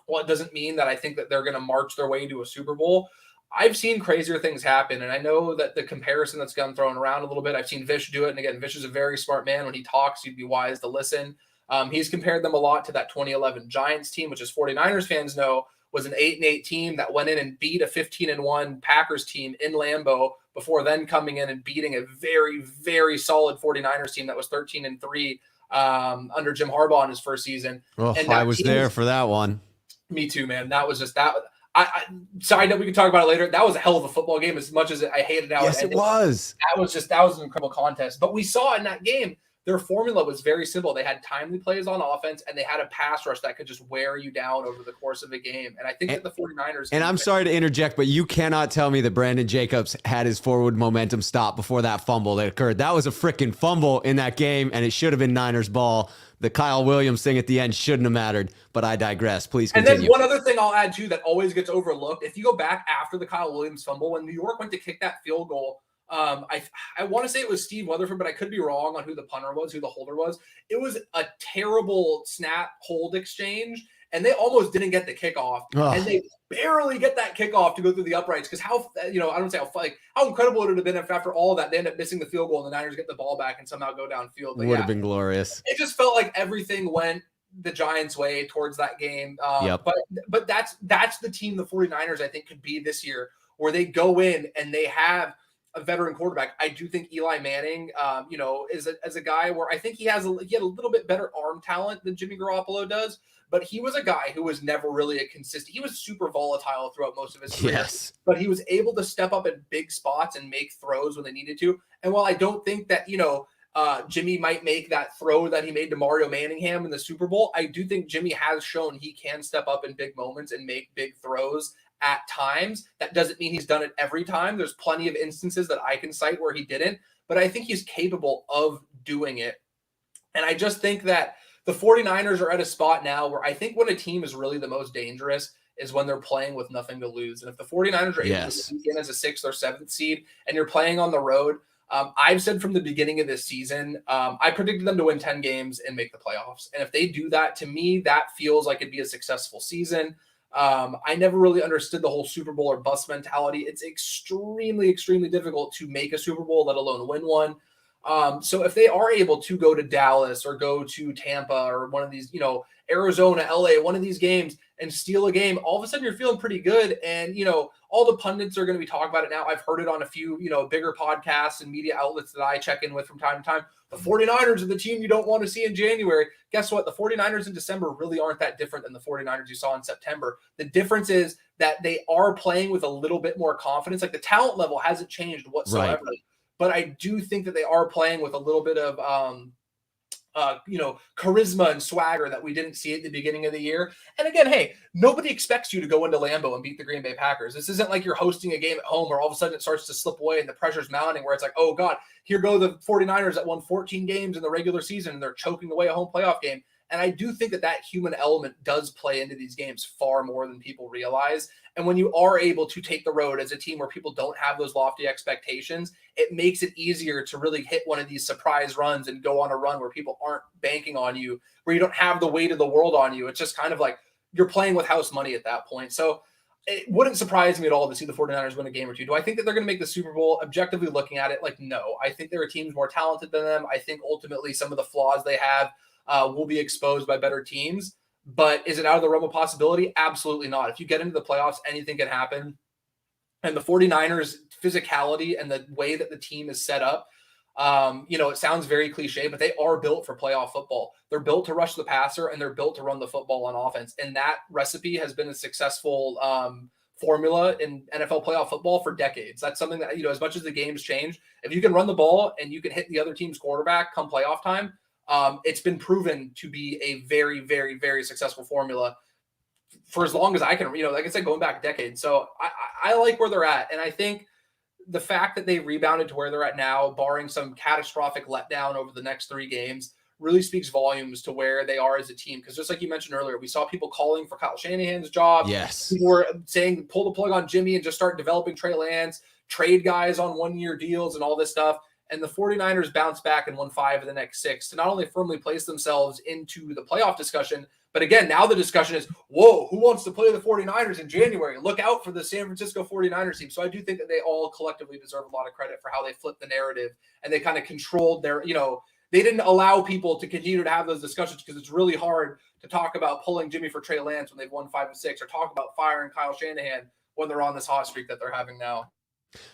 well, it doesn't mean that I think that they're going to march their way to a Super Bowl. I've seen crazier things happen, and I know that the comparison that's gotten thrown around a little bit, I've seen Vish do it, and again, Vish is a very smart man. When he talks, you'd be wise to listen. He's compared them a lot to that 2011 Giants team, which, as 49ers fans know, was an 8-8 team that went in and beat a 15-1 Packers team in Lambeau before then coming in and beating a very, very solid 49ers team that was 13-3 under Jim Harbaugh in his first season. Oh, And I was there for that one. Me too, man. That was just that. Sorry, we can talk about it later. That was a hell of a football game. As much as I hated how yes, it was. That was an incredible contest. But we saw in that game, their formula was very simple. They had timely plays on offense, and they had a pass rush that could just wear you down over the course of a game. And I think that the 49ers... And I'm sorry to interject, but you cannot tell me that Brandon Jacobs had his forward momentum stop before that fumble that occurred. That was a freaking fumble in that game, and it should have been Niners ball. The Kyle Williams thing at the end shouldn't have mattered, but I digress. Please continue. And then one other thing I'll add, too, that always gets overlooked. If you go back after the Kyle Williams fumble, when New York went to kick that field goal, I want to say it was Steve Weatherford, but I could be wrong on who the punter was, who the holder was. It was a terrible snap hold exchange, and they almost didn't get the kickoff. And they barely get that kickoff to go through the uprights, because I don't say how incredible it would have been if after all of that they end up missing the field goal and the Niners get the ball back and somehow go downfield. But would have been glorious. It just felt like everything went the Giants' way towards that game. But that's the team the 49ers, I think, could be this year, where they go in and they have a veteran quarterback. I do think Eli Manning, is a guy where I think he had a little bit better arm talent than Jimmy Garoppolo does, but he was a guy who was never really a consistent. He was super volatile throughout most of his career. Yes, but he was able to step up in big spots and make throws when they needed to. And while I don't think that Jimmy might make that throw that he made to Mario Manningham in the Super Bowl, I do think Jimmy has shown he can step up in big moments and make big throws at times. That doesn't mean he's done it every time. There's plenty of instances that I can cite where he didn't, but I think he's capable of doing it. And I just think that the 49ers are at a spot now where I think when a team is really the most dangerous is when they're playing with nothing to lose. And if the 49ers are able to sneak in as a 6th or 7th seed and you're playing on the road, I've said from the beginning of this season, I predicted them to win 10 games and make the playoffs. And if they do that, to me, that feels like it'd be a successful season. I never really understood the whole Super Bowl or bust mentality. It's extremely, extremely difficult to make a Super Bowl, let alone win one. So if they are able to go to Dallas or go to Tampa or one of these, Arizona, LA, one of these games and steal a game, all of a sudden you're feeling pretty good. And, all the pundits are going to be talking about it now. I've heard it on a few, bigger podcasts and media outlets that I check in with from time to time. The 49ers are the team you don't want to see in January. Guess what? The 49ers in December really aren't that different than the 49ers you saw in September. The difference is that they are playing with a little bit more confidence. Like, the talent level hasn't changed whatsoever. Right. But I do think that they are playing with a little bit of, charisma and swagger that we didn't see at the beginning of the year. And again, hey, nobody expects you to go into Lambeau and beat the Green Bay Packers. This isn't like you're hosting a game at home where all of a sudden it starts to slip away and the pressure's mounting, where it's like, oh God, here go the 49ers that won 14 games in the regular season and they're choking away a home playoff game. And I do think that human element does play into these games far more than people realize. And when you are able to take the road as a team where people don't have those lofty expectations, it makes it easier to really hit one of these surprise runs and go on a run where people aren't banking on you, where you don't have the weight of the world on you. It's just kind of like you're playing with house money at that point. So it wouldn't surprise me at all to see the 49ers win a game or two. Do I think that they're going to make the Super Bowl? Objectively looking at it, no. I think there are teams more talented than them. I think ultimately some of the flaws they have will be exposed by better teams. But is it out of the realm of possibility? Absolutely not. If you get into the playoffs, anything can happen. And the 49ers' physicality and the way that the team is set up, it sounds very cliche, but they are built for playoff football. They're built to rush the passer, and they're built to run the football on offense. And that recipe has been a successful formula in NFL playoff football for decades. That's something that, as much as the games change, if you can run the ball and you can hit the other team's quarterback come playoff time, it's been proven to be a very, very, very successful formula for as long as I can, like I said, going back decades. So I like where they're at. And I think the fact that they rebounded to where they're at now, barring some catastrophic letdown over the next 3 games, really speaks volumes to where they are as a team. Because just like you mentioned earlier, we saw people calling for Kyle Shanahan's job. Yes. People were saying, pull the plug on Jimmy and just start developing Trey Lance, trade guys on 1-year deals and all this stuff. And the 49ers bounced back and won 5 of the next 6 to not only firmly place themselves into the playoff discussion, but again, now the discussion is, whoa, who wants to play the 49ers in January? Look out for the San Francisco 49ers team. So I do think that they all collectively deserve a lot of credit for how they flipped the narrative and they kind of controlled their, they didn't allow people to continue to have those discussions because it's really hard to talk about pulling Jimmy for Trey Lance when they've won 5 of 6, or talk about firing Kyle Shanahan when they're on this hot streak that they're having now.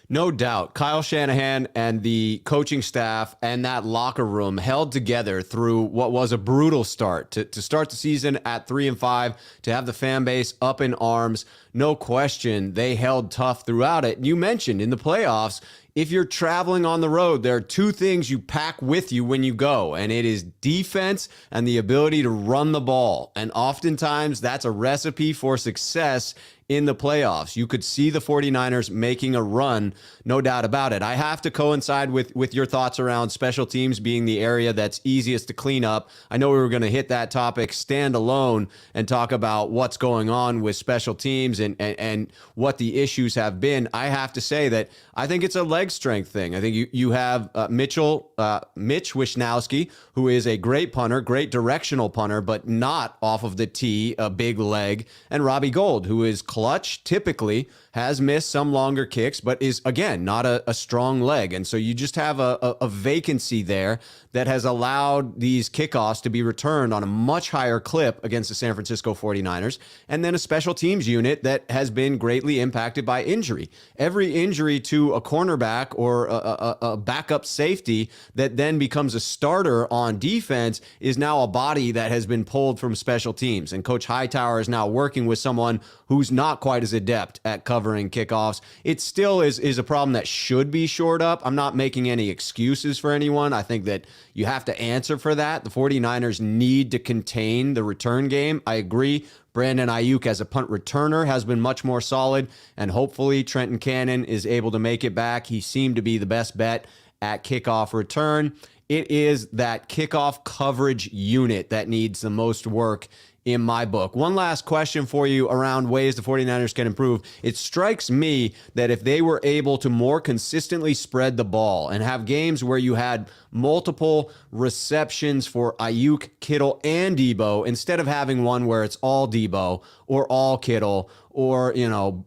No doubt. Kyle Shanahan and the coaching staff and that locker room held together through what was a brutal start. To start the season at 3-5, to have the fan base up in arms, no question, they held tough throughout it. You mentioned in the playoffs, if you're traveling on the road, there are two things you pack with you when you go, and it is defense and the ability to run the ball. And oftentimes that's a recipe for success in the playoffs. You could see the 49ers making a run, no doubt about it. I have to coincide with your thoughts around special teams being the area that's easiest to clean up. I know we were going to hit that topic standalone and talk about what's going on with special teams and what the issues have been. I have to say that I think it's a leg strength thing. I think you have Mitch Wishnowski, who is a great punter, great directional punter, but not off of the tee, a big leg, and Robbie Gould, who is clutch, typically has missed some longer kicks, but is, again, not a strong leg. And so you just have a vacancy there that has allowed these kickoffs to be returned on a much higher clip against the San Francisco 49ers. And then a special teams unit that has been greatly impacted by injury. Every injury to a cornerback or a backup safety that then becomes a starter on defense is now a body that has been pulled from special teams. And Coach Hightower is now working with someone who's not quite as adept at covering kickoffs. It still is a problem that should be shored up. I'm not making any excuses for anyone. I think that you have to answer for that. The 49ers need to contain the return game. I agree. Brandon Ayuk as a punt returner has been much more solid, and hopefully Trenton Cannon is able to make it back. He seemed to be the best bet at kickoff return. It is that kickoff coverage unit that needs the most work in my book. One last question for you around ways the 49ers can improve. It strikes me that if they were able to more consistently spread the ball and have games where you had multiple receptions for Ayuk, Kittle, and Debo, instead of having one where it's all Debo or all Kittle or,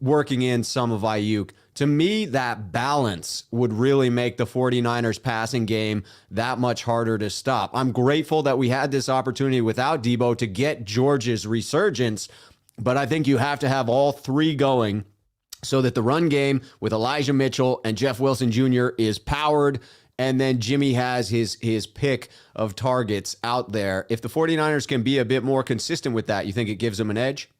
working in some of Ayuk, to me, that balance would really make the 49ers passing game that much harder to stop. I'm grateful that we had this opportunity without Debo to get George's resurgence, but I think you have to have all three going so that the run game with Elijah Mitchell and Jeff Wilson Jr. is powered, and then Jimmy has his pick of targets out there. If the 49ers can be a bit more consistent with that, you think it gives them an edge?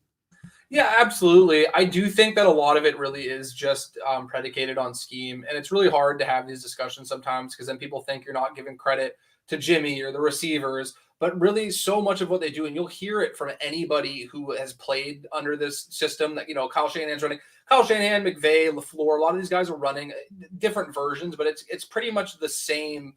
Yeah, absolutely. I do think that a lot of it really is just predicated on scheme. And it's really hard to have these discussions sometimes because then people think you're not giving credit to Jimmy or the receivers. But really, so much of what they do, and you'll hear it from anybody who has played under this system that, Kyle Shanahan's running. Kyle Shanahan, McVay, LaFleur, a lot of these guys are running different versions, but it's pretty much the same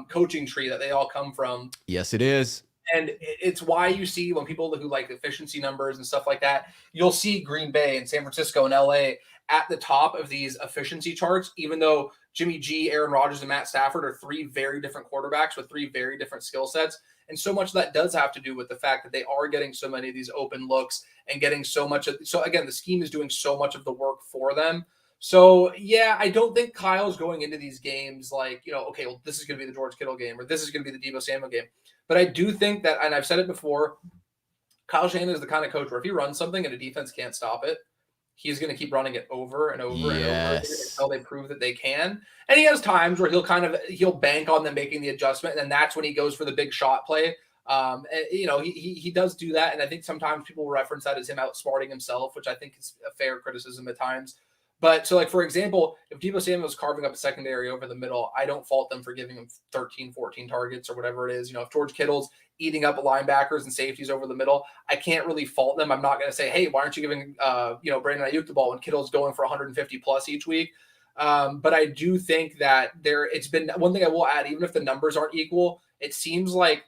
coaching tree that they all come from. Yes, it is. And it's why you see when people who like efficiency numbers and stuff like that, you'll see Green Bay and San Francisco and LA at the top of these efficiency charts, even though Jimmy G, Aaron Rodgers, and Matt Stafford are three very different quarterbacks with three very different skill sets. And so much of that does have to do with the fact that they are getting so many of these open looks and getting so much of, so again, the scheme is doing so much of the work for them. So, yeah, I don't think Kyle's going into these games like, okay, well, this is going to be the George Kittle game or this is going to be the Deebo Samuel game. But I do think that, and I've said it before, Kyle Shanahan is the kind of coach where if he runs something and a defense can't stop it, he's going to keep running it over and over and over until they prove that they can. And he has times where he'll bank on them making the adjustment, and then that's when he goes for the big shot play. And, he does do that, and I think sometimes people reference that as him outsmarting himself, which I think is a fair criticism at times. But so, like, for example, if Deebo Samuel is carving up a secondary over the middle, I don't fault them for giving him 13, 14 targets or whatever it is. If George Kittle's eating up linebackers and safeties over the middle, I can't really fault them. I'm not going to say, hey, why aren't you giving, Brandon Ayuk the ball when Kittle's going for 150 plus each week? But I do think that it's been one thing I will add, even if the numbers aren't equal, it seems like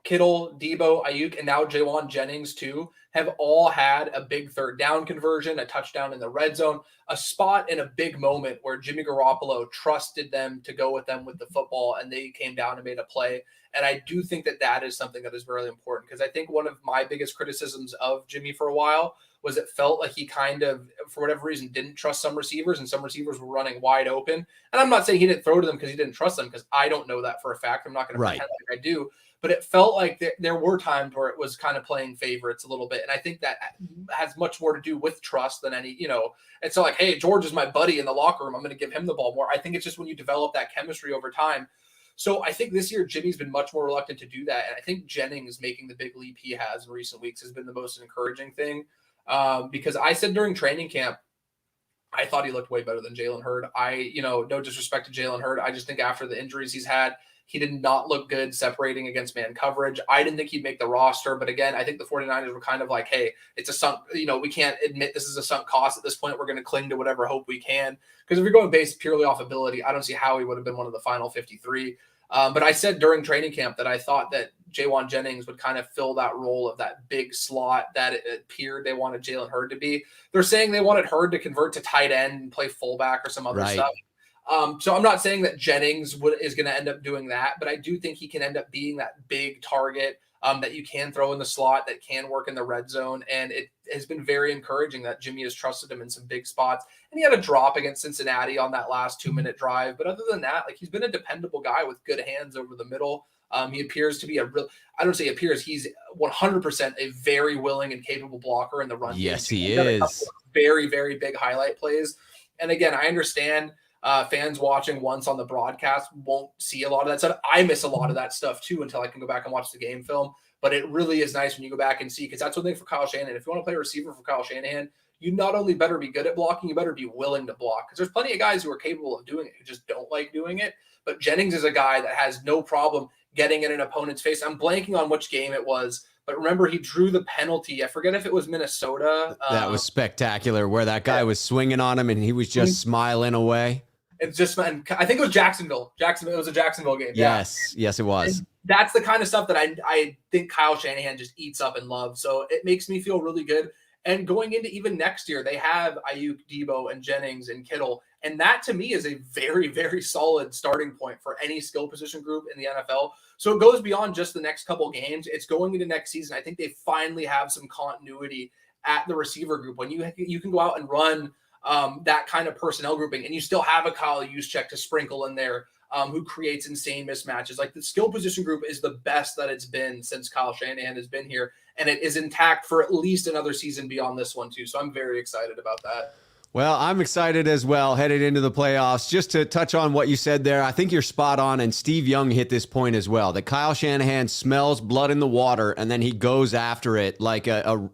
Kittle, Debo, Ayuk, and now Jaywan Jennings too have all had a big third down conversion, a touchdown in the red zone, a spot in a big moment where Jimmy Garoppolo trusted them to go with them with the football, and they came down and made a play. And I do think that is something that is really important, because I think one of my biggest criticisms of Jimmy for a while was it felt like he kind of, for whatever reason, didn't trust some receivers, and some receivers were running wide open. And I'm not saying he didn't throw to them because he didn't trust them, because I don't know that for a fact. I'm not going to pretend like I do. But it felt like there were times where it was kind of playing favorites a little bit. And I think that has much more to do with trust than any, it's not like, hey, George is my buddy in the locker room, I'm going to give him the ball more. I think it's just when you develop that chemistry over time. So I think this year Jimmy's been much more reluctant to do that. And I think Jennings making the big leap he has in recent weeks has been the most encouraging thing. Because I said during training camp, I thought he looked way better than Jalen Hurd. No disrespect to Jalen Hurd. I just think after the injuries he's had, he did not look good separating against man coverage. I didn't think he'd make the roster. But again, I think the 49ers were kind of like, hey, it's a sunk, we can't admit this is a sunk cost at this point. We're going to cling to whatever hope we can. Because if you're going based purely off ability, I don't see how he would have been one of the final 53. But I said during training camp that I thought that Jaywan Jennings would kind of fill that role of that big slot that it appeared they wanted Jalen Hurd to be. They're saying they wanted Hurd to convert to tight end and play fullback or some other stuff. So I'm not saying that Jennings is going to end up doing that, but I do think he can end up being that big target that you can throw in the slot, that can work in the red zone. And it has been very encouraging that Jimmy has trusted him in some big spots. And he had a drop against Cincinnati on that last 2-minute drive. But other than that, he's been a dependable guy with good hands over the middle. He appears to be he's 100% a very willing and capable blocker in the run. Yes, he is. Very, very big highlight plays. And again, I understand fans watching once on the broadcast won't see a lot of that stuff. I miss a lot of that stuff too until I can go back and watch the game film. But it really is nice when you go back and see, because that's one thing for Kyle Shanahan. If you want to play a receiver for Kyle Shanahan, you not only better be good at blocking, you better be willing to block. Because there's plenty of guys who are capable of doing it who just don't like doing it. But Jennings is a guy that has no problem getting in an opponent's face. I'm blanking on which game it was, but remember he drew the penalty. I forget if it was Minnesota. That was spectacular, where that guy was swinging on him and he was just smiling away. It's just, I think it was Jacksonville. It was a Jacksonville game. Yes, it was. And that's the kind of stuff that I think Kyle Shanahan just eats up and loves. So it makes me feel really good. And going into even next year, they have Ayuk, Debo, and Jennings and Kittle. And that to me is a very, very solid starting point for any skill position group in the NFL. So it goes beyond just the next couple games. It's going into next season. I think they finally have some continuity at the receiver group when you can go out and run that kind of personnel grouping, and you still have a Kyle Juszczyk to sprinkle in there who creates insane mismatches. The skill position group is the best that it's been since Kyle Shanahan has been here, and it is intact for at least another season beyond this one too. So I'm very excited about that. Well, I'm excited as well, headed into the playoffs. Just to touch on what you said there, I think you're spot on, and Steve Young hit this point as well, that Kyle Shanahan smells blood in the water, and then he goes after it like a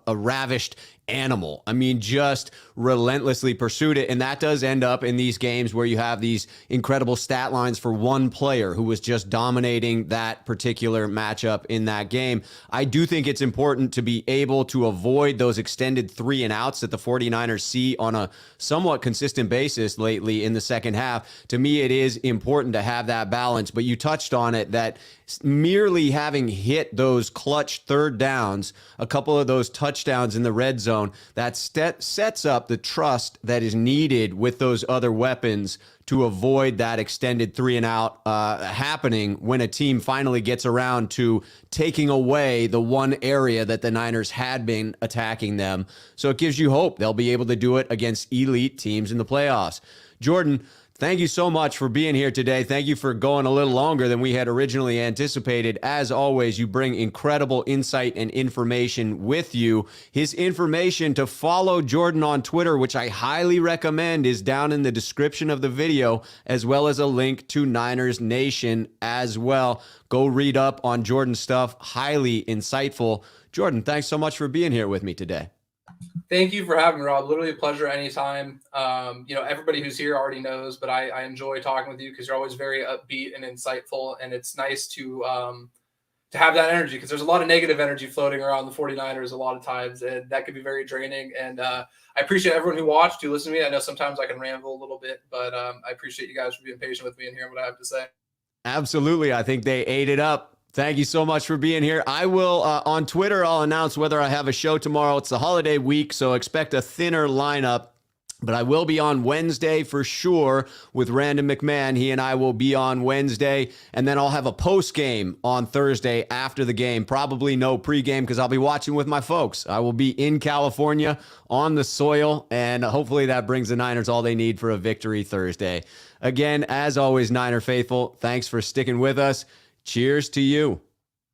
ravished animal. I mean, just relentlessly pursued it. And that does end up in these games where you have these incredible stat lines for one player who was just dominating that particular matchup in that game. I do think it's important to be able to avoid those extended 3 and outs that the 49ers see on a somewhat consistent basis lately in the second half. To me, it is important to have that balance, but you touched on it, that merely having hit those clutch third downs, a couple of those touchdowns in the red zone, that sets up the trust that is needed with those other weapons to avoid that extended 3 and out happening when a team finally gets around to taking away the one area that the Niners had been attacking them. So it gives you hope they'll be able to do it against elite teams in the playoffs. Jordan, thank you so much for being here today. Thank you for going a little longer than we had originally anticipated. As always, you bring incredible insight and information with you. His information to follow Jordan on Twitter, which I highly recommend, is down in the description of the video, as well as a link to Niners Nation as well. Go read up on Jordan's stuff. Highly insightful. Jordan, thanks so much for being here with me today. Thank you for having me, Rob. Literally a pleasure anytime. Everybody who's here already knows, but I enjoy talking with you because you're always very upbeat and insightful, and it's nice to have that energy, because there's a lot of negative energy floating around the 49ers a lot of times, and that can be very draining. And I appreciate everyone who watched, who listened to me. I know sometimes I can ramble a little bit, but I appreciate you guys for being patient with me and hearing what I have to say. Absolutely. I think they ate it up. Thank you so much for being here. I will, on Twitter, I'll announce whether I have a show tomorrow. It's the holiday week, so expect a thinner lineup. But I will be on Wednesday for sure with Random McMahon. He and I will be on Wednesday, and then I'll have a post game on Thursday after the game. Probably no pregame because I'll be watching with my folks. I will be in California on the soil, and hopefully that brings the Niners all they need for a victory Thursday. Again, as always, Niner faithful, thanks for sticking with us. Cheers to you.